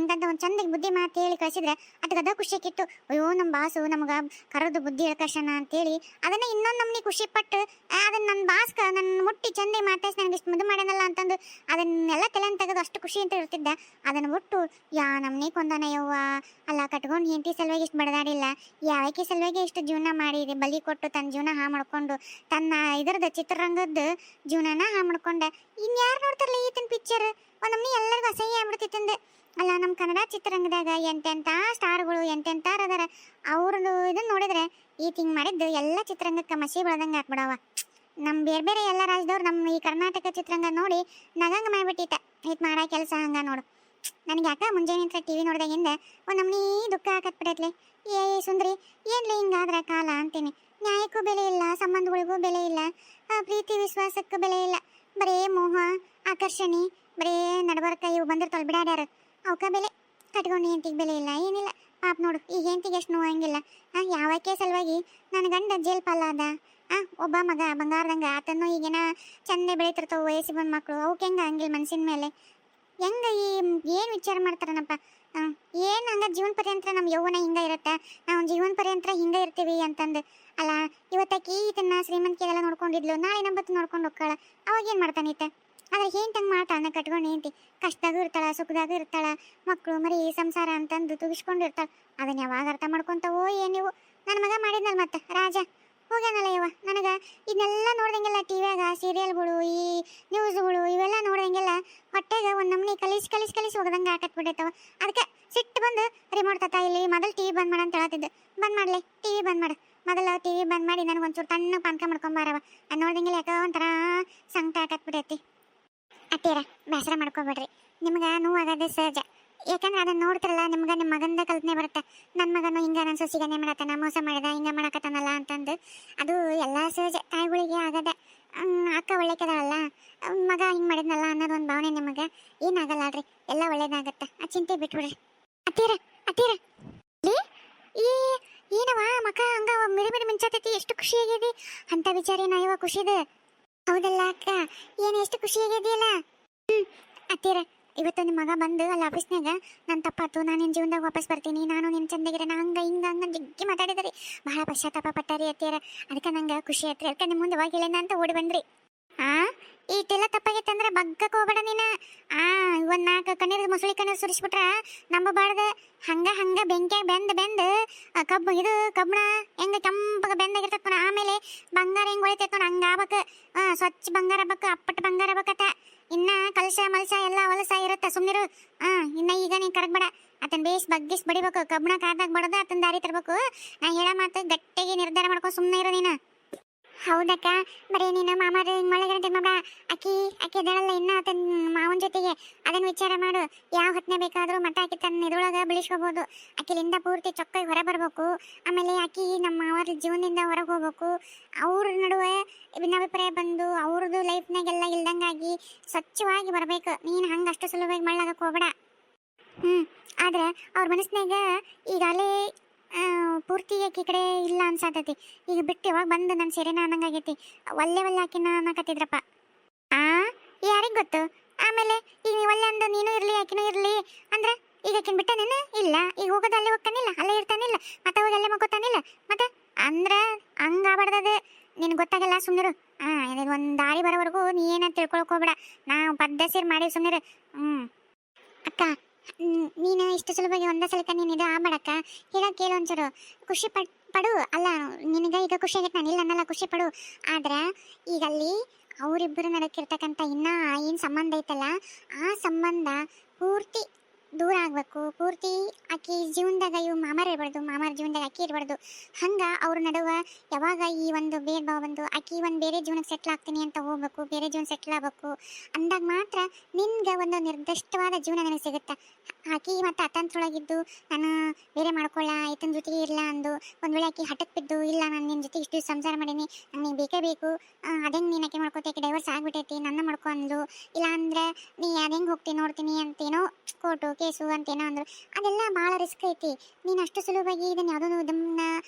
ಹಿಂಗಂತ ಒಂದು ಚಂದಗೆ ಬುದ್ಧಿ ಮಾತು ಹೇಳಿ ಕಳಿಸಿದ್ರೆ ಅದಕ್ಕೆ ಅದ ಖುಷಿ ಆಕಿತ್ತು. ಅಯ್ಯೋ ನಮ್ಮ ಬಾಸು ನಮ್ಗೆ ಕರೆದು ಬುದ್ಧಿ ಹೇಳ್ಕಶನ ಅಂತೇಳಿ ಅದನ್ನ ಇನ್ನೊಂದು ನಮ್ನಿ ಖುಷಿ ಪಟ್ಟು ಅದನ್ನ ನನ್ನ ಬಾಸ್ಕ ನನ್ನ ಮುಟ್ಟಿ ಚಂದ ಮಾತಾಡ್ಸಿ ನನಗೆ ಇಷ್ಟು ಮುದ್ದು ಮಾಡ್ಯಾನಲ್ಲ ಅಂತಂದು ಅದನ್ನೆಲ್ಲ ತಲೆಯನ್ನು ತೆಗೆದು ಅಷ್ಟು ಖುಷಿ ಅಂತ ಇರ್ತಿದ್ದ. ಅದನ್ನು ಬಿಟ್ಟು ಯಾ ನಮ್ನಿ ಕೊಂದಾನ ಯವ್ವ, ಅಲ್ಲ ಕಟ್ಕೊಂಡು ಹೆಂಡತಿ ಸಲುವಾಗಿ ಇಷ್ಟು ಬಡದಾಡಿಲ್ಲ, ಯಾವಕ್ಕೆ ಸಲುವಾಗಿ ಇಷ್ಟು ಜೀವನ ಮಾಡಿ ಬಲಿ ಕೊಟ್ಟು ತನ್ನ ಜೀವನ ಹಾ ಮಾಡ್ಕೊಂಡು ತನ್ನ ಇದರದ ಚಿತ್ರರಂಗದ ಜೀವನನ ಹಾ ಮಾಡ್ಕೊಂಡ. ಇನ್ಯಾರು ನೋಡ್ತಾರಲ್ಲ ಈತನ ಪಿಕ್ಚರ್ ಒಂದೊಮ್ಮೆ ಎಲ್ಲರಿಗೂ ಅಸಹ್ಯ ಆಗ್ಬಿಡ್ತಿತ್ತಂದೆ. ಅಲ್ಲ ನಮ್ಮ ಕನ್ನಡ ಚಿತ್ರರಂಗದಾಗ ಎಂತೆಂಥ ಸ್ಟಾರ್ಗಳು ಎಂತೆಂಥಾರು ಅದಾರ, ಅವ್ರದ್ದು ಇದನ್ನ ನೋಡಿದ್ರೆ ಈತ ಹಿಂಗೆ ಮಾಡಿದ್ದು ಎಲ್ಲ ಚಿತ್ರರಂಗಕ್ಕೆ ಮಸಿ ಬೆಳೆದಂಗೆ ಹಾಕ್ಬಿಡವ. ನಮ್ಮ ಬೇರೆ ಬೇರೆ ಎಲ್ಲ ರಾಜ್ಯದವ್ರು ನಮ್ಮ ಈ ಕರ್ನಾಟಕ ಚಿತ್ರರಂಗ ನೋಡಿ ನಗಂಗೆ ಮಾಡಿಬಿಟ್ಟಿತ್ತ ಇದು ಮಾಡೋ ಕೆಲಸ ಹಂಗ ನೋಡು. ನನಗೆ ಯಾಕೆ ಮುಂಜಾನೆ ನಿಂತ ಟಿ ವಿ ನೋಡಿದಾಗಿಂದ ಒಂದು ನಮ್ನಿ ದುಃಖ ಹಾಕತ್ಬಿಡತ್ಲೆ. ಏ ಸುಂದ್ರಿ ಏನ್ಲಿ ಹಿಂಗಾದ್ರೆ ಕಾಲ ಅಂತೀನಿ. ನ್ಯಾಯಕ್ಕೂ ಬೆಲೆ ಇಲ್ಲ, ಸಂಬಂಧಗಳಿಗೂ ಬೆಲೆ ಇಲ್ಲ, ಪ್ರೀತಿ ವಿಶ್ವಾಸಕ್ಕೂ ಬೆಲೆ ಇಲ್ಲ, ಬರೇ ಮೋಹ ಆಕರ್ಷಣೆ ಬರೇ ನಡಬರ್ಕ ಇವು ಬಂದಿರ್ತಾವೆ ಬಿಡಾಡ್ಯಾರ ಅವಕ್ಕ ಬೆಲೆ. ಕಟ್ಕೊಂಡು ಹೆಂಡತಿಗೆ ಬೆಲೆ ಇಲ್ಲ ಏನಿಲ್ಲ. ಪಾಪ ನೋಡು ಈಗ ಹೆಂಡತಿಗೆ ಎಷ್ಟು ನೋವಂಗಿಲ್ಲ. ಯಾವಕ್ಕೆ ಸಲುವಾಗಿ ನನ್ನ ಗಂಡ ಜೇಲ್ ಪಾಲಾದ, ಒಬ್ಬ ಮಗ ಬಂಗಾರದಂಗ ಆತನ್ನು ಈಗೇನ ಚಂದ ಬೆಳೀತಿರ್ತಾವೆ ವಯಸ್ಸಿ ಬಂದ ಮಕ್ಕಳು, ಅವಕ್ಕೆ ಹೆಂಗೆ ಹಂಗಿಲ್ಲ ಮನ್ಸಿನ ಮೇಲೆ ಹೆಂಗೆ ಏನು ವಿಚಾರ ಮಾಡ್ತಾರನಪ್ಪ. ಏನು ಹಂಗ ಜೀವನ ಪರ್ಯಂತರ ನಮ್ಮ ಯೌವನ ಹಿಂಗೆ ಇರುತ್ತೆ, ನಾವು ಜೀವನ ಪರ್ಯಂತರ ಹಿಂಗೆ ಇರ್ತೀವಿ ಅಂತಂದು. ಅಲ್ಲ ಇವತ್ತಾಕಿ ಇದನ್ನ ಶ್ರೀಮಂತಿಗೆಲ್ಲ ನೋಡ್ಕೊಂಡಿದ್ಲು, ನಾಳೆ ನಂಬತ್ತು ನೋಡ್ಕೊಂಡು ಹೋಗ್ತಾಳ, ಅವಾಗ ಏನು ಮಾಡ್ತಾನೆ ಈತ. ಆದ್ರೆ ಹೆಂಟಂಗೆ ಮಾಡ್ತಾಳ ಕಟ್ಕೊಂಡು ಹೆಂಡತಿ ಕಷ್ಟದಾಗೂ ಇರ್ತಾಳ ಸುಖದಾಗೂ ಇರ್ತಾಳ, ಮಕ್ಕಳು ಮರಿ ಸಂಸಾರ ಅಂತಂದು ತುಗಿಸ್ಕೊಂಡಿರ್ತಾಳ. ಅದನ್ನ ಯಾವಾಗ ಅರ್ಥ ಮಾಡ್ಕೊಂತವೋ ಏನಿವು. ನನ್ನ ಮಗ ಮಾಡಿದ್ನಲ್ಲ ಮತ್ತೆ ರಾಜ ಹೋಗ್ಯಾನಲ್ಲ ಯವ್ವ. ನನಗೆ ಇದನ್ನೆಲ್ಲ ನೋಡ್ದಂಗೆಲ್ಲ ಟಿವ್ಯಾಗ ಸೀರಿಯಲ್ಗಳು ಈ ನ್ಯೂಸ್ಗಳು ಇವೆಲ್ಲ ನೋಡ್ದಂಗೆಲ್ಲ ಹೊಟ್ಟೆಗೆ ಒಂದು ನಮ್ನಿ ಕಲಿಸಿ ಕಲಿಸಿ ಕಲಿಸಿ ಹೋಗದಂಗೆ ಹಾಕತ್ಬಿಟ್ಟೈತವ. ಅದಕ್ಕೆ ಸಿಟ್ಟು ಬಂದು ರಿಮೋಟ್ ತತ್ತ ಇಲ್ಲಿ ಮೊದಲು ಟಿ ವಿ ಬಂದ್ ಮಾಡ ಅಂತ ಹೇಳ್ತಿದ್ದೆ. ಬಂದ್ ಮಾಡಲಿ ಟಿ ವಿ ಬಂದ್ ಮಾಡು, ಮೊದಲು ಟಿ ವಿ ಬಂದ್ ಮಾಡಿ ನನಗೊಂಚೂರು ತಣ್ಣ ಪಾನ್ಕ ಮಾಡ್ಕೊಂಬಾರವ. ಅದು ನೋಡ್ದಂಗೆಲ್ಲ ಯಾಕೋ ಒಂಥರ ಸಂಕಟ ಹಾಕತ್ಬಿಟ್ಟೈತಿ. ಅತ್ತೀರ ಬೇಸರ ಮಾಡ್ಕೊಬೇಡ್ರಿ, ನಿಮ್ಗೆ ನೋವಾಗದೆ ಸಹಜ. ಯಾಕಂದ್ರೆ ಅದನ್ನ ನೋಡ್ತಿರಲ್ಲ ನಿಮ್ಗೆ ನಿಮ್ಮ ಮಗಂದ ಕಲ್ಪನೆ ಬರುತ್ತೆ. ನನ್ನ ಮಗನು ಹಿಂಗ ನನ್ನ ಸೊಸಿಗನೆ ಮಾಡತ್ತಾನ, ಮೋಸ ಮಾಡಿದ, ಹಿಂಗ ಮಾಡಕತ್ತಾನಲ್ಲ ಅಂತಂದು. ಅದು ಎಲ್ಲ ಸಹಜ, ತಾಯಿಗಳಿಗೆ ಆಗದೆ. ಅಕ್ಕ ಒಳ್ಳೆಕದಾಳಲ್ಲ, ಮಗ ಹಿಂಗೆ ಮಾಡಿದ್ನಲ್ಲ ಅನ್ನೋದು ಒಂದು ಭಾವನೆ ನಿಮಗೆ ಏನಾಗಲ್ಲ ಅಲ್ರಿ, ಎಲ್ಲ ಒಳ್ಳೇದಾಗತ್ತೆ. ಆ ಚಿಂತೆ ಬಿಟ್ಬಿಡ್ರಿ. ಅತ್ತೀರ ಅತ್ತೀರ ಈ ಏನವ ಮಕ ಹಂಗ ಮಿರಿ ಮಿರಿ ಮಿಂಚತೈತಿ, ಎಷ್ಟು ಖುಷಿಯಾಗಿದೆ ಅಂತ ವಿಚಾರೇನ ಇವ ಖುಷಿದ. ಹೌದಲ್ಲ ಅಕ್ಕ, ಏನು ಎಷ್ಟು ಖುಷಿಯಾಗಿದೆಯಲ್ಲ. ಅತ್ತೀರ ಇವತ್ತು ನಿಮ್ಮ ಮಗ ಬಂದು ಅಲ್ಲಿ ಆಫೀಸ್ನಾಗ ನನ್ನ ತಪ್ಪಾತು, ನಾನು ನಿನ್ನ ಜೀವನದಾಗ ವಾಪಸ್ ಬರ್ತೀನಿ, ನಾನು ನಿನ್ನ ಚಂದಗಿರ ಹಂಗೆ ಹಿಂಗೆ ಹಂಗೆ ಜಗ್ಗಿ ಮಾತಾಡಿದ್ರಿ, ಬಹಳ ಪಶ್ಚಾತ್ತಾಪ ಪಟ್ಟಾರಿ ಅತ್ತೀರ. ಅದಕ್ಕೆ ನಂಗೆ ಖುಷಿ ಆಯ್ತು. ಅದಕ್ಕೆ ನಿಮ್ಮ ಮುಂದೆ ಹೋಗಿಲ್ಲ ಅಂತ ಓಡಿ ಬಂದ್ರಿ. ಈಟೆಲ್ಲ ತಪ್ಪಾಗೈತೆ ಅಂದ್ರೆ ಬಗ್ಗಕ್ಕೆ ಹೋಗ್ಬೇಡ ನೀನು. ಒಂದು 4 ಕಣ್ಣೀರು ಮೊಸಳಿ ಕಣ್ಣೀರು ಸುರಿಸ್ಬಿಟ್ರ ನಂಬಬಾರ್ದ. ಹಂಗ ಬೆಂಕಿಯಾಗ ಬೆಂದು ಕಬ್ಬಣ ಹೆಂಗೆ ಕೆಂಪಗ ಬೆಂದಾಗಿರ್ತೈತೆ ನೋಡ, ಆಮೇಲೆ ಬಂಗಾರ ಹೆಂಗೆ ಹೊಳಿತೈತೆ ನೋಡ, ಹಂಗೆ ಆಗ್ಬೇಕು. ಸ್ವಚ್ಛ ಬಂಗಾರ ಬೇಕು, ಅಪ್ಪಟ್ಟು ಬಂಗಾರ ಬೇಕತ್ತ. ಇನ್ನ ಕಲಶ ಮಲ್ಸ ಎಲ್ಲ ಹೊಲಸ ಇರುತ್ತೆ, ಸುಮ್ಮನಿರು. ಇನ್ನ ಈಗ ನೀನು ಕರಗ್ಬೇಡ, ಆತನ ಬೇಸ್ ಬಗ್ಗಿಸ್ ಬಡಿಬೇಕು, ಕಬ್ಬಣ ಕಾದಾಗ ಬಡದ ಆತನ ದಾರಿ ತರಬೇಕು. ನಾ ಹೇಳೋ ಮಾತು ಗಟ್ಟಿಗೆ ನಿರ್ಧಾರ ಮಾಡ್ಕೊಂಡು ಸುಮ್ಮನೆ ಇರು ನೀನು. ಹೌದಕ್ಕ, ಬರೀ ನೀನು ಮಾಮಾರ ಮಳೆಗಂಟೆ ಮಗ ಅಕ್ಕಿ ಅದಳಲ್ಲ ಇನ್ನ ಆತನ ಮಾವನ ಜೊತೆಗೆ ಅದನ್ನ ವಿಚಾರ ಮಾಡು. ಯಾವ ಹೊತ್ತನೆ ಬೇಕಾದರೂ ಮಠ ಆಕಿ ತನ್ನ ಇದ್ರೊಳಗೆ ಬೆಳೆಸ್ಕೋಬಹುದು. ಅಕ್ಕಿಲಿಂದ ಪೂರ್ತಿ ಚೊಕ್ಕಾಗಿ ಹೊರ ಬರಬೇಕು. ಆಮೇಲೆ ಆಕಿ ನಮ್ಮ ಅವರ ಜೀವನದಿಂದ ಹೊರಗೆ ಹೋಗ್ಬೇಕು. ಅವ್ರ ನಡುವೆ ಭಿನ್ನಾಭಿಪ್ರಾಯ ಬಂದು ಅವ್ರದ್ದು ಲೈಫ್ನಾಗೆಲ್ಲ ಇಲ್ದಂಗಾಗಿ ಸ್ವಚ್ಛವಾಗಿ ಬರಬೇಕು. ನೀನು ಹಂಗೆ ಅಷ್ಟು ಸುಲಭವಾಗಿ ಮಳ್ಳಾಗಕ್ಕೆ ಹೋಗ್ಬೇಡ. ಆದ್ರೆ ಅವ್ರ ಮನಸ್ಸಿನಾಗ ಈಗಾಗಲೇ ಪೂರ್ತಿ ಆಕಿ ಕಡೆ ಇಲ್ಲ ಅನ್ಸಾತೈತಿ. ಈಗ ಬಿಟ್ಟು ಯಾವಾಗ ಬಂದು ನನ್ನ ಸೆರೆನ ಅನ್ನಂಗಾಗೈತಿ. ಒಲ್ಲೆ ಆಕಿನ ಅನ್ನಕತ್ತಿದ್ರಪ್ಪ. ಯಾರಿಗೆ ಗೊತ್ತು. ಆಮೇಲೆ ಈಗ ನೀವು ಒಲ್ಲೆ ಅಂದು ನೀನು ಇರಲಿ ಆಕಿನೂ ಇರಲಿ ಅಂದ್ರೆ ಈಗ ಆಕಿನ ಬಿಟ್ಟನೇನು ಇಲ್ಲ. ಈಗ ಹೋಗೋದು ಅಲ್ಲೇ ಹೋಗ್ತಾನಿಲ್ಲ, ಅಲ್ಲೇ ಇರ್ತಾನಿಲ್ಲ, ಮತ್ತೆ ಹೋಗಿ ಅಲ್ಲೇ ಮಕ್ಕೋತಾನಿಲ್ಲ. ಮತ್ತೆ ಅಂದ್ರೆ ಹಂಗಾಗ್ಬಾರ್ದದು. ನಿನ್ಗೆ ಗೊತ್ತಾಗಲ್ಲ, ಸುಮ್ಮನಿರು. ಒಂದು ದಾರಿ ಬರೋವರೆಗೂ ನೀ ಏನಂತ ತಿಳ್ಕೊಳಕ್ ಹೋಗ್ಬೇಡ. ನಾವು ಪದ್ಧತಿ ಮಾಡಿ ಸುಮ್ಮನಿರು. ಅಕ್ಕ, ನೀನು ಇಷ್ಟು ಸುಲಭವಾಗಿ ಒಂದೇ ಸಲಕ್ಕೆ ನೀನು ಇದು ಆಗ್ಬೇಡಕ್ಕ. ಹೇಳೋಕೆ ಕೇಳು ಒಂಚೂರು. ಖುಷಿ ಪಡು. ಅಲ್ಲ ನಿನಗೆ ಈಗ ಖುಷಿ ಆಗೈತೆ, ನಾನು ಇಲ್ಲ ಅನ್ನಲ್ಲ, ಖುಷಿ ಪಡು. ಆದ್ರೆ ಈಗ ಅಲ್ಲಿ ಅವರಿಬ್ಬರು ನಡಕ್ಕಿರ್ತಕ್ಕಂಥ ಇನ್ನ ಏನು ಸಂಬಂಧ ಐತಲ್ಲ, ಆ ಸಂಬಂಧ ಪೂರ್ತಿ ದೂರ ಆಗಬೇಕು. ಪೂರ್ತಿ ಆಕಿ ಜೀವನದಾಗ ಇವು ಮಾಮಾರ ಇರಬಾರ್ದು, ಮಾಮಾರ ಜೀವನದಾಗ ಅಕ್ಕಿ ಇರಬಾರ್ದು. ಹಂಗೆ ಅವ್ರ ನಡುವೆ ಯಾವಾಗ ಈ ಒಂದು ಭೇದ ಭಾವ ಬಂದು ಆಕಿ ಒಂದು ಬೇರೆ ಜೀವನಕ್ಕೆ ಸೆಟ್ಲ್ ಆಗ್ತೀನಿ ಅಂತ ಹೋಗ್ಬೇಕು, ಬೇರೆ ಜೀವನ ಸೆಟ್ಲ್ ಆಗಬೇಕು ಅಂದಾಗ ಮಾತ್ರ ನಿನ್ಗೆ ಒಂದು ನಿರ್ದಿಷ್ಟವಾದ ಜೀವನ ನನಗೆ ಸಿಗುತ್ತೆ. ಆಕಿ ಮತ್ತು ಅತಂತ್ರೊಳಗಿದ್ದು ನಾನು ಬೇರೆ ಮಾಡ್ಕೊಳ್ಳ, ಈತನ ಜೊತೆಗೆ ಇರಲ್ಲ ಅಂದು ಒಂದು ವೇಳೆ ಆಕಿ ಹಠಕ್ಕೆ ಬಿದ್ದು ಇಲ್ಲ ನಾನು ನಿನ್ನ ಜೊತೆ ಇಷ್ಟು ಸಂಸಾರ ಮಾಡೀನಿ, ನನಗೆ ಬೇಕೇ ಬೇಕು, ಅದಂಗೆ ನೀನು ಆಕೆ ಮಾಡ್ಕೋತೇಕೆ ಡೈವರ್ಸ್ ಆಗ್ಬಿಟ್ಟೈತಿ, ನನ್ನ ಮಾಡ್ಕೊ ಅಂದು. ಇಲ್ಲ ಅಂದರೆ ನೀ ಅದಂಗೆ ಹೋಗ್ತೀನಿ ನೋಡ್ತೀನಿ ಅಂತೇನೋ ಕೋರ್ಟು ಕೇಸು ಅಂತೇನೋ ಅಂದರು. ಅದೆಲ್ಲ ಭಾಳ ರಿಸ್ಕ್ ಐತಿ. ನೀನು ಅಷ್ಟು ಸುಲಭವಾಗಿ ಇದನ್ನು ಯಾವುದೋ ಇದನ್ನ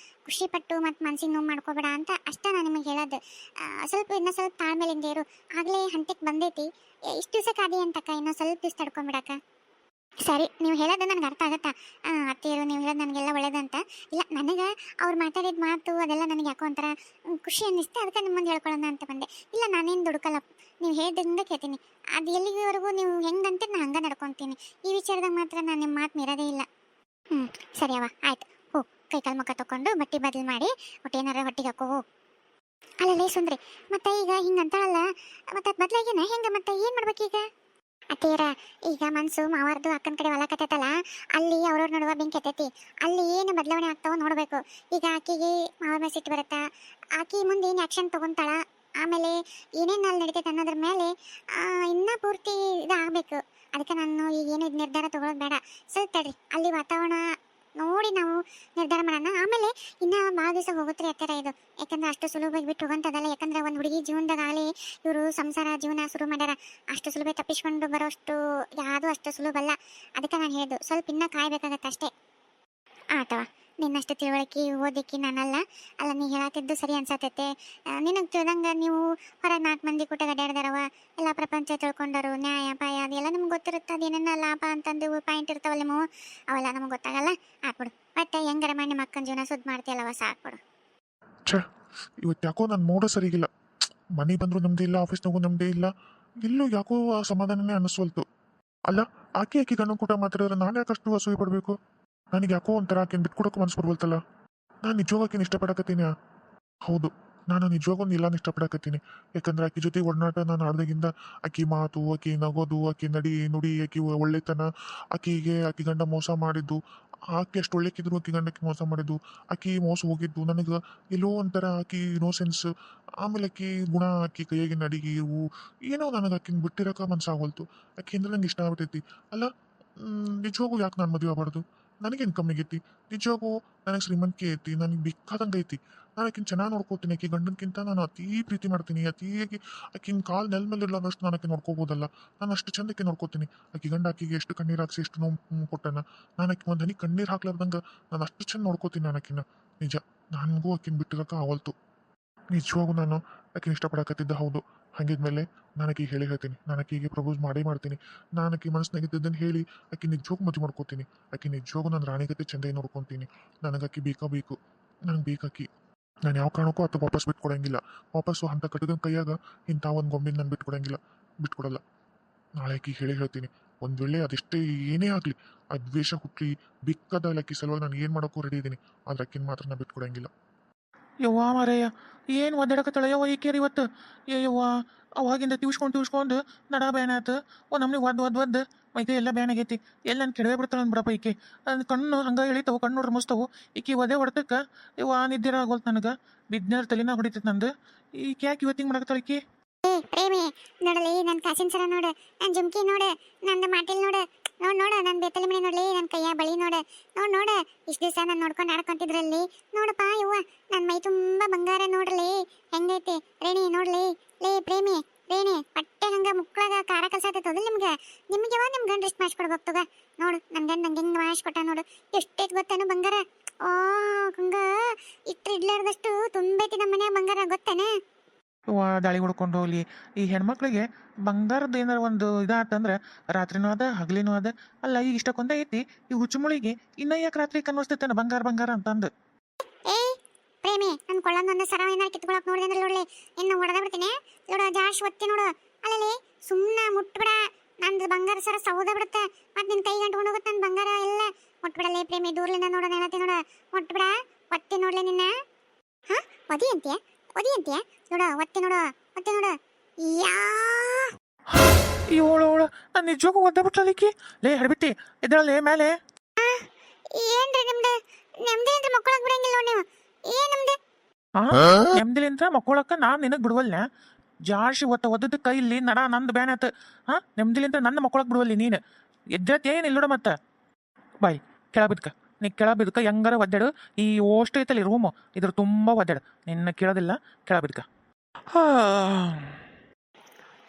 ಖುಷಿಪಟ್ಟು ಮತ್ತು ಮನ್ಸಿಗೆ ನೋವು ಮಾಡ್ಕೋಬೇಡ ಅಂತ ಅಷ್ಟೇ ನಾನು ನಿಮಗೆ ಹೇಳೋದು. ಇನ್ನೂ ಸ್ವಲ್ಪ ತಾಳ್ಮೇಲಿಂದ ಇರು. ಆಗಲೇ ಹಂತಕ್ಕೆ ಬಂದೈತಿ. ಇಷ್ಟು ದಿವಸಕ್ಕೆ ಅದೇ ಅಂತಕ್ಕ, ಇನ್ನೂ ಸ್ವಲ್ಪ ದಿವಸ ತಡ್ಕೊಂಬಿಡಕ್ಕ. ಸರಿ, ನೀವು ಹೇಳೋದು ನನಗೆ ಅರ್ಥ ಆಗತ್ತಾ. ಅತ್ತೆಯರು ನೀವು ಹೇಳೋದು ನನಗೆಲ್ಲ ಒಳ್ಳೇದಂತ. ಇಲ್ಲ, ನನಗೆ ಅವ್ರು ಮಾತಾಡಿದ ಮಾತು ಅದೆಲ್ಲ ನನಗೆ ಯಾಕೋ ಒಂಥರ ಖುಷಿ ಅನ್ನಿಸ್ತು. ಅದಕ್ಕೆ ನಿಮ್ಮ ಮುಂದೆ ಹೇಳ್ಕೊಳ್ಳೋಣ ಅಂತ ಬಂದೆ. ಇಲ್ಲ, ನಾನೇನು ದುಡುಕಲ್ಲ, ನೀವು ಹೇಳ್ದಂಗೆ ಕೇಳ್ತೀನಿ. ಅದು ಎಲ್ಲಿವರೆಗೂ ನೀವು ಹೆಂಗಂತ ನಾನು ಹಂಗೆ ನಡ್ಕೊತೀನಿ. ಈ ವಿಚಾರದಾಗ ಮಾತ್ರ ನಾನು ನಿಮ್ಮ ಮಾತು ಮೀರೋದೇ ಇಲ್ಲ. ಸರಿ ಅವ್ವ, ಆಯ್ತು. ಹೋ, ಕೈ ಕಾಲು ಮುಖ ತಗೊಂಡು ಬಟ್ಟೆ ಬದಲು ಮಾಡಿ ಒಟ್ಟೇನಾರ ಹೊಟ್ಟಿಗೆ ಹಾಕೋ ಹೋಗು. ಅಲ್ಲಲ್ಲೇ ಸುಂದ್ರಿ, ಮತ್ತೆ ಈಗ ಹಿಂಗಂತಾಳಲ್ಲ, ಮತ್ತೆ ಅದು ಬದಲಾಗೇನ ಹೆಂಗೆ? ಮತ್ತೆ ಏನು ಮಾಡ್ಬೇಕೀಗ? ಅತ್ತೇರ, ಈಗ ಮನ್ಸು ಮಾವಾರ್ದು ಅಕ್ಕನ ಕಡೆ ಹೊಲಕತ್ತೈತಲ್ಲ, ಅಲ್ಲಿ ಅವ್ರವ್ರ ನಡುವ ಬೆಂಕಿ ಎತ್ತೈತಿ. ಅಲ್ಲಿ ಏನು ಬದಲಾವಣೆ ಆಗ್ತಾವ ನೋಡ್ಬೇಕು. ಈಗ ಆಕೆಗೆ ಮಾವರ ಮೇಲೆ ಸಿಟ್ಟು ಬರುತ್ತಾ, ಆಕೆ ಮುಂದೆ ಏನು ಆ್ಯಕ್ಷನ್ ತೊಗೊಂತಾಳ, ಆಮೇಲೆ ಏನೇನು ಅಲ್ಲಿ ನಡೀತೈತೆ ಅನ್ನೋದ್ರ ಮೇಲೆ ಇನ್ನೂ ಪೂರ್ತಿ ಇದಾಗಬೇಕು. ಅದಕ್ಕೆ ನಾನು ಈಗೇನು ಇದು ನಿರ್ಧಾರ ತೊಗೊಳೋದು ಬೇಡ. ಸ್ವಲ್ಪ ತಡ್ರಿ, ಅಲ್ಲಿ ವಾತಾವರಣ ನೋಡಿ ನಾವು ನಿರ್ಧಾರ ಮಾಡೋಣ. ಆಮೇಲೆ ಇನ್ನೂ ಭಾಳ ದಿವಸ ಹೋಗುತ್ತೆ ರೀ ಅತ್ತರ ಇದು. ಯಾಕಂದ್ರೆ ಅಷ್ಟು ಸುಲಭವಾಗಿ ಬಿಟ್ಟು ಹೋಗಂತದಲ್ಲ. ಯಾಕಂದ್ರೆ ಒಂದು ಹುಡುಗಿ ಜೀವನದಾಗಲಿ ಇವರು ಸಂಸಾರ ಜೀವನ ಶುರು ಮಾಡ್ಯಾರ. ಅಷ್ಟು ಸುಲಭ ತಪ್ಪಿಸ್ಕೊಂಡು ಬರೋಷ್ಟು ಯಾವುದೂ ಅಷ್ಟು ಸುಲಭ ಅಲ್ಲ. ಅದಕ್ಕೆ ನಾನು ಹೇಳಿದ್ದು ಸ್ವಲ್ಪ ಇನ್ನೂ ಕಾಯ್ಬೇಕಾಗತ್ತೆ ಅಷ್ಟೇ. ಆತವ, ನಿನ್ನಷ್ಟು ತಿಳುವಳಿಕೆ ಓದಿಕ್ಕೆ ನಾನಲ್ಲ. ಅಲ್ಲ, ನೀ ಹೇಳತ್ತಿದ್ದು ಸರಿ ಅನ್ಸತೈತೆ. ನಿನಗೆ ತಿಳಿದಂಗೆ ನೀವು ಹೊರಗೆ 4 ಮಂದಿ ಕೂಟ ಗಡ್ಯಾಡ್ದಾರವ, ಎಲ್ಲ ಪ್ರಪಂಚ ತಿಳ್ಕೊಂಡರು, ನ್ಯಾಯ ಪಾಯ ಅದೆಲ್ಲ ನಮ್ಗೆ ಗೊತ್ತಿರುತ್ತೆ. ಅದೇನೇನ ಲಾಭ ಅಂತಂದು ಪಾಯಿಂಟ್ ಇರ್ತಾವಲ್ಲ ನೀವು, ಅವೆಲ್ಲ ನಮ್ಗೆ ಗೊತ್ತಾಗಲ್ಲ. ಹಾಕ್ಬಿಡು. ಮತ್ತೆ ಹೆಂಗಾರ ಮಾಡಿ ನಿಮ್ಮ ಅಕ್ಕನ ಜೀವನ ಸುದ್ದಿ ಮಾಡ್ತೀಯಲ್ಲವ, ಸಾಕ್ಬಿಡು. ಛೇ, ಇವತ್ತು ಯಾಕೋ ನನ್ನ ಮೂಡ ಸರಿಗಿಲ್ಲ. ಮನೆ ಬಂದರೂ ನಮ್ಮದೇ ಇಲ್ಲ, ಆಫೀಸ್ನಾಗೂ ನಮ್ಮದೇ ಇಲ್ಲ. ಎಲ್ಲೂ ಯಾಕೋ ಆ ಸಮಾಧಾನನೇ ಅನ್ನಿಸ್ವಲ್ತು. ಅಲ್ಲ, ಆಕೆ ಗಂಡು ಕೂಟ ಮಾತಾಡಿದ್ರೆ ನಾನು ಯಾಕಷ್ಟು ಅಸೂಯೆ ಪಡಬೇಕು? ನನಗೆ ಯಾಕೋ ಒಂಥರ ಆಕೆನ ಬಿಟ್ಕೊಡೋಕೆ ಮನಸ್ಸು ಬರ್ವಲ್ತಲ್ಲ. ನಾನು ನಿಜವಾಗ ಆಕೆನ ಇಷ್ಟಪಡಕತ್ತೀನಿ. ಹೌದು, ನಾನು ನಿಜವಾಗೂ ಎಲ್ಲಾನು ಇಷ್ಟಪಡಕತ್ತೀನಿ. ಯಾಕಂದ್ರೆ ಆಕೆ ಜೊತೆ ಒಡನಾಟ ನಾನು ಆಡ್ದಾಗಿಂದ ಆಕೆ ಮಾತು, ಆಕೆ ನಗೋದು, ಆಕೆ ನುಡಿ, ಆಕೆ ಒಳ್ಳೆತನ, ಆಕೆ ಗಂಡ ಮೋಸ ಮಾಡಿದ್ದು, ಆಕೆ ಅಷ್ಟು ಒಳ್ಳೆಕಿದ್ರು ಆಕೆ ಗಂಡಕ್ಕೆ ಮೋಸ ಮಾಡಿದ್ದು, ಆಕೆ ಮೋಸ ಹೋಗಿದ್ದು ನನಗೆ ಎಲ್ಲೋ ಒಂಥರ ಆಕೆ ಇನ್ನೋಸೆನ್ಸ್, ಆಮೇಲೆ ಆಕೆ ಗುಣ, ಆಕೆ ಕೈಯಾಗಿನ ಅಡಿಗೆ ಇವು ಏನೋ ನನಗೆ ಆಕಿನ ಬಿಟ್ಟಿರೋಕೆ ಮನಸ್ಸಾಗೋಲ್ತು. ಆಕೆ ಅಂದ್ರೆ ನಂಗೆ ಇಷ್ಟ ಆಗ್ಬಿಟ್ಟೈತಿ. ಅಲ್ಲ, ನಿಜವಾಗೂ ಯಾಕೆ ನಾನು ಮದುವೆ ಆಗಬಾರ್ದು? ನನಗೇನು ಕಮ್ಮಿ ಆಗೈತಿ? ನಿಜವಾಗೂ ನನಗೆ ಶ್ರೀಮಂತಿಕೆ ಐತಿ, ನನಗೆ ಬೇಕಾದಂಗೆ ಐತಿ. ನಾನು ಆಕಿನ ಚೆನ್ನಾಗಿ ನೋಡ್ಕೋತೀನಿ. ಆಕೆ ಗಂಡನ್ಕಿಂತ ನಾನು ಅತೀ ಪ್ರೀತಿ ಮಾಡ್ತೀನಿ. ಅತೀಯಾಗಿ ಆಕಿನ ಕಾಲು ನೆಲ ಮೇಲೆ ಇರ್ಲಾರ್ದಷ್ಟು ನಾನು ಆಕೆ ನೋಡ್ಕೋಬೋದಲ್ಲ. ನಾನು ಅಷ್ಟು ಚಂದಕ್ಕೆ ನೋಡ್ಕೋತೀನಿ. ಆಕೆ ಗಂಡ ಆಕೆಗೆ ಎಷ್ಟು ಕಣ್ಣೀರು ಹಾಕ್ಸಿ ಎಷ್ಟು ನೋವು ಕೊಟ್ಟನ. ನಾನು ಆಕೆ ಒಂದು ಹನಿ ಕಣ್ಣೀರು ಹಾಕ್ಲಾರ್ದಂಗೆ ನಾನು ಅಷ್ಟು ಚಂದ ನೋಡ್ಕೋತೀನಿ. ನಾನು ಆಕಿನ ನಿಜ, ನನಗೂ ಆಕಿನ ಬಿಟ್ಟಿರೋಕೆ ಆವಲ್ತು. ನಿಜವಾಗೂ ನಾನು ಆಕೆನ ಇಷ್ಟಪಡಕತ್ತಿದ್ದ. ಹೌದು, ಹಾಗಿದ್ಮೇಲೆ ನಾನು ಆಕೆಗೆ ಹೇಳ್ತೀನಿ. ನಾನು ಆಕೆಗೆ ಪ್ರಪೋಸ್ ಮಾಡ್ತೀನಿ. ನಾನು ಆಕೆ ಮನಸ್ಸಿನಾಗಿದ್ದನ್ನು ಹೇಳಿ ಆಕೆ ನಿಜವಾಗೂ ಮದುವೆ ಮಾಡ್ಕೋತೀನಿ. ಆಕೆ ನಿಜವಾಗೂ ನಾನು ರಾಣಿಗತೆ ಚಂದಾಗಿ ನೋಡ್ಕೊತೀನಿ. ನನಗೆ ಆಕೆ ಬೇಕು, ನನಗೆ ಬೇಕಾಕಿ. ನಾನು ಯಾವ ಕಾರಣಕ್ಕೂ ಆತ ವಾಪಸ್ ಬಿಟ್ಕೊಡಂಗಿಲ್ಲ. ವಾಪಸ್ಸು ಅಂಥ ಕಟ್ಟದನ ಕೈಯಾಗ ಇಂಥ ಒಂದು ಗೊಂಬಿನ ನಾನು ಬಿಟ್ಕೊಡಲ್ಲ. ನಾಳೆ ಆಕೆಗೆ ಹೇಳ್ತೀನಿ. ಒಂದು ವೇಳೆ ಅದೆಷ್ಟೇ ಏನೇ ಆಗಲಿ, ಆ ದ್ವೇಷ ಹುಟ್ಲಿ, ಬೇಕಾದ ಆಕಿ ಸಲುವಾಗಿ ನಾನು ಏನು ಮಾಡೋಕ್ಕೂ ರೆಡಿ ಇದ್ದೀನಿ. ಆದ್ರೆ ಆಕಿನ ಮಾತ್ರ ನಾನು ಬಿಟ್ಕೊಡಂಗಿಲ್ಲ. ಯವ್ವ ಮಾರಯ್ಯ, ಏನು ಒದ್ದಾಡಕತ್ತಾಳ ಯವ್ವ ಈಕೇರಿ ಇವತ್ತು. ಯವ್ವ, ಅವಾಗಿಂದ ತಿವ್ಸ್ಕೊಂಡು ನಡ ಬ್ಯಾನ್ ಆಯ್ತು. ನಮ್ಗೆ ಒದ್ದು ಮೈಕೈ ಎಲ್ಲ ಬ್ಯಾನ್ ಆಗೈತಿ. ಎಲ್ಲ ನಾನು ಕೆಡವೆ ಬಿಡ್ತಾಳೆ ಬಿಡಪ್ಪ ಈಕೆ. ಕಣ್ಣು ಹಂಗೆ ಎಳಿತಾವು, ಕಣ್ಣು ಮುಸ್ತವು. ಈಕಿ ಒದೆ ಹೊಡ್ತಕ್ಕೆ ಯವ್ವ ನಿದ್ದೆ ಆಗೋಲ್ತು ನನಗೆ. ಬಿದ್ನಾರ ತಲೆನ ಹೊಡಿತೈತೆ ನಂದು. ಈಕೆ ಯಾಕೆ ಇವತ್ತಿಂಗೆ ಮಾಡಕತ್ತಾಳ ಈಕಿ? ಪ್ರೇಮಿ ನೋಡಲಿ, ನನ್ನ ಕಾಸಿನ ಸರ ನೋಡು, ನನ್ನ ಜುಮ್ಕಿ ನೋಡು, ನಂದು ಮಾಟಿಲ್ ನೋಡು, ನೋಡು ನನ್ನ ಬೆತ್ತಲಿ ಮಣಿ ನೋಡ್ಲಿ, ನನ್ನ ಕೈಯ ಬಳಿ ನೋಡು, ನೋಡು ಇಷ್ಟು ದಿವಸ ನಾನು ನೋಡ್ಕೊಂಡು ಆಡ್ಕೊಂತಿದ್ರಲ್ಲಿ ನೋಡಪ್ಪ ಯವ್ವ, ನನ್ನ ಮೈ ತುಂಬ ಬಂಗಾರ ನೋಡ್ರಿ ಹೆಂಗೈತಿ. ರೇಣಿ ನೋಡ್ಲಿ, ಲೇ ಪ್ರೇಮಿ ರೇಣಿ, ಪಟ್ಟೆ ಹಂಗೆ ಮುಕ್ಕಳಾಗ ಖಾರ ಕಲ್ಸಾತೈತದಿಲ್ಲ ನಿಮ್ಗೆ ಯಾವಾಗ ನಿಮ್ಮ ಗಂಡ ರೆಸ್ಟ್ ಮಾಡಿಸ್ಕೊಡ್ಬೇಕು ತಗ. ನೋಡು ನನ್ನ ಗಂಡ ನಂಗೆ ಹೆಂಗೆ ಮಾಡಿಸ್ಕೊಟ್ಟ ನೋಡು, ಎಷ್ಟೈತೆ ಗೊತ್ತೇನು ಬಂಗಾರ. ಓ ಹಂಗೆ ಇಟ್ಟು ಇಡ್ಲಾರ್ದಷ್ಟು ತುಂಬೈತಿ ನಮ್ಮ ಮನ್ಯಾಗ ಬಂಗಾರ, ಗೊತ್ತೇನೆ? ದಾಳಿ ಹೊಡ್ಕೊಂಡು ಹೋಗ್ಲಿ. ಈ ಹೆಣ್ಮಕ್ಳಿಗೆ ಬಂಗಾರದ ಏನಾರ ಒಂದು ಇದಾತಂದ್ರೆ ರಾತ್ರಿನೂ ಅದ ಹಗಲಿನೂ ಅದ. ಅಲ್ಲ, ಈಗ ಇಷ್ಟಕ್ಕೊಂದ ಐತಿ ಈ ಹುಚ್ಚುಮುಳಿಗೆ ಇನ್ನ ಯಾಕೆ ರಾತ್ರಿ ಕನ್ನಿಸ್ತೈತೇನ ಬಂಗಾರ ಅಂತಂದು. ಏಯ್ ಪ್ರೇಮಿ, ನನ್ನ ಕೊಳ್ಳೊಂದೊಂದು ಸರ ಏನಾರು ಕಿತ್ಕೊಳಕ್ ನೋಡಿದೆ ಅಂದ್ರೆ ನೋಡ್ಲಿ ಇನ್ನು ಹೊಡೆದ ಬಿಡ್ತೀನಿ ನೋಡು. ಜಾಶ್ ಒತ್ತಿ ನೋಡು, ಅಲ್ಲಲ್ಲಿ ಸುಮ್ಮನೆ ಮುಟ್ಬಿಡ. ನಂದು ಬಂಗಾರ ಸರ ಸೌದ ಬಿಡುತ್ತೆ, ಮತ್ತೆ ನಿನ್ನ ಕೈ ಗಂಟು ಹೋಗುತ್ತೆ ನನ್ನ ಬಂಗಾರ ಎಲ್ಲ. ಮುಟ್ಬಿಡಲೇ ಪ್ರೇಮಿ, ದೂರ್ಲಿಂದ ನೋಡೋಣ ಹೇಳತ್ತಿ ನೋಡು, ಮುಟ್ಬಿಡ. ಒತ್ತಿ ನೋಡ್ಲಿ ನಿನ್ನ. ಹಾ, ಒದಿ ಅಂತೀಯ ನೋಡು, ಒತ್ತಿ ನೋಡು. ಯಾ ಇವಳು ನಾನು ನಿಜವಾಗೂ ಒದ್ದ ಬಿಟ್ಲಿಕ್ಕಿ. ಲೇ ಹಡ್ಬಿಟ್ಟಿ ಇದ್ರಲ್ಲಿ ಮೇಲೆ. ಏನ್ರಿ ನಿಮ್ದು ನೆಮ್ಮದಿಯಿಂದ ಮಕ್ಕಳಾಗ ಬಿಡಂಗಿಲ್ಲ ನೀವು. ಏನ್ ನಮ್ದು ನೆಮ್ಮದಿಲಿಂದ ಮಕ್ಕಳಕ್ಕ ನಾನು ನಿನಗೆ ಬಿಡುವಲ್ನ. ಜಾಸ್ತಿ ಒದ್ದದ ಕೈಲಿ ನಡ ನಂದು ಬ್ಯಾನ್ ಆತ. ನೆಮ್ಮದಿಲಿಂದ ನನ್ನ ಮಕ್ಕಳಕ್ಕೆ ಬಿಡುವಲ್ಲಿ ನೀನು ಎದ್ದತ್ತೆ ಏನು ಇಲ್ಲೋಡ. ಮತ್ತೆ ಬಾಯ್ ಕೆಳಬಿದ್ಕ, ನೀ ಕೆಳಬಿದ್ಕ ಹೆಂಗಾರ ಒದ್ದಾಡು. ಈ ಓಷ್ಟು ಐತಲ್ಲಿ ರೂಮು, ಇದ್ರ ತುಂಬ ಒದ್ದಾಡು. ನಿನ್ನ ಕೇಳೋದಿಲ್ಲ, ಕೆಳಬಿದ್ಕ.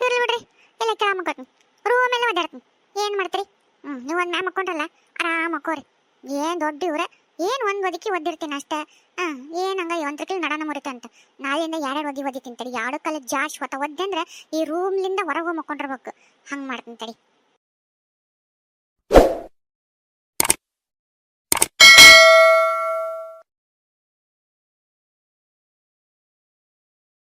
ಇರ್ಲಿ ಬಿಡ್ರಿ, ಎಲ್ಲ ಕೆಳ ಮಕ್ಕೋತೀನಿ, ರೂಮ್ ಎಲ್ಲ ಒದ್ದಾಡ್ತೀನಿ. ಏನು ಮಾಡ್ತೀರಿ? ನೀವು ಒಂದು ಮ್ಯಾಮ್ ಮಕ್ಕೊಂಡ್ರಲ್ಲ, ಆರಾಮ್ ಮಕ್ಕೋರಿ. ಏನು ದೊಡ್ಡ ಇವ್ರೆ, ಏನು ಒಂದು ಒದಕಿ ಒದ್ದಿರ್ತೀನಿ ಅಷ್ಟೇ. ಏನು ಹಂಗ ಒಂದ್ರಕಿಲ್ ನಡನ ಮುರಿತೆ ಅಂತ. ನಾಳೆಯಿಂದ 2 ಒದಿ ತಿಂತಡಿ. 2 ಕಾಲ ಜಾಶ್ ಒದ್ದೆ ಅಂದ್ರೆ ಈ ರೂಮ್ಲಿಂದ ಹೊರಗೆ ಹೋಗಿ ಮಕ್ಕೊಂಡಿರ್ಬೇಕು. ಹಂಗೆ ಮಾಡ್ತೀನಿ ತಡಿ.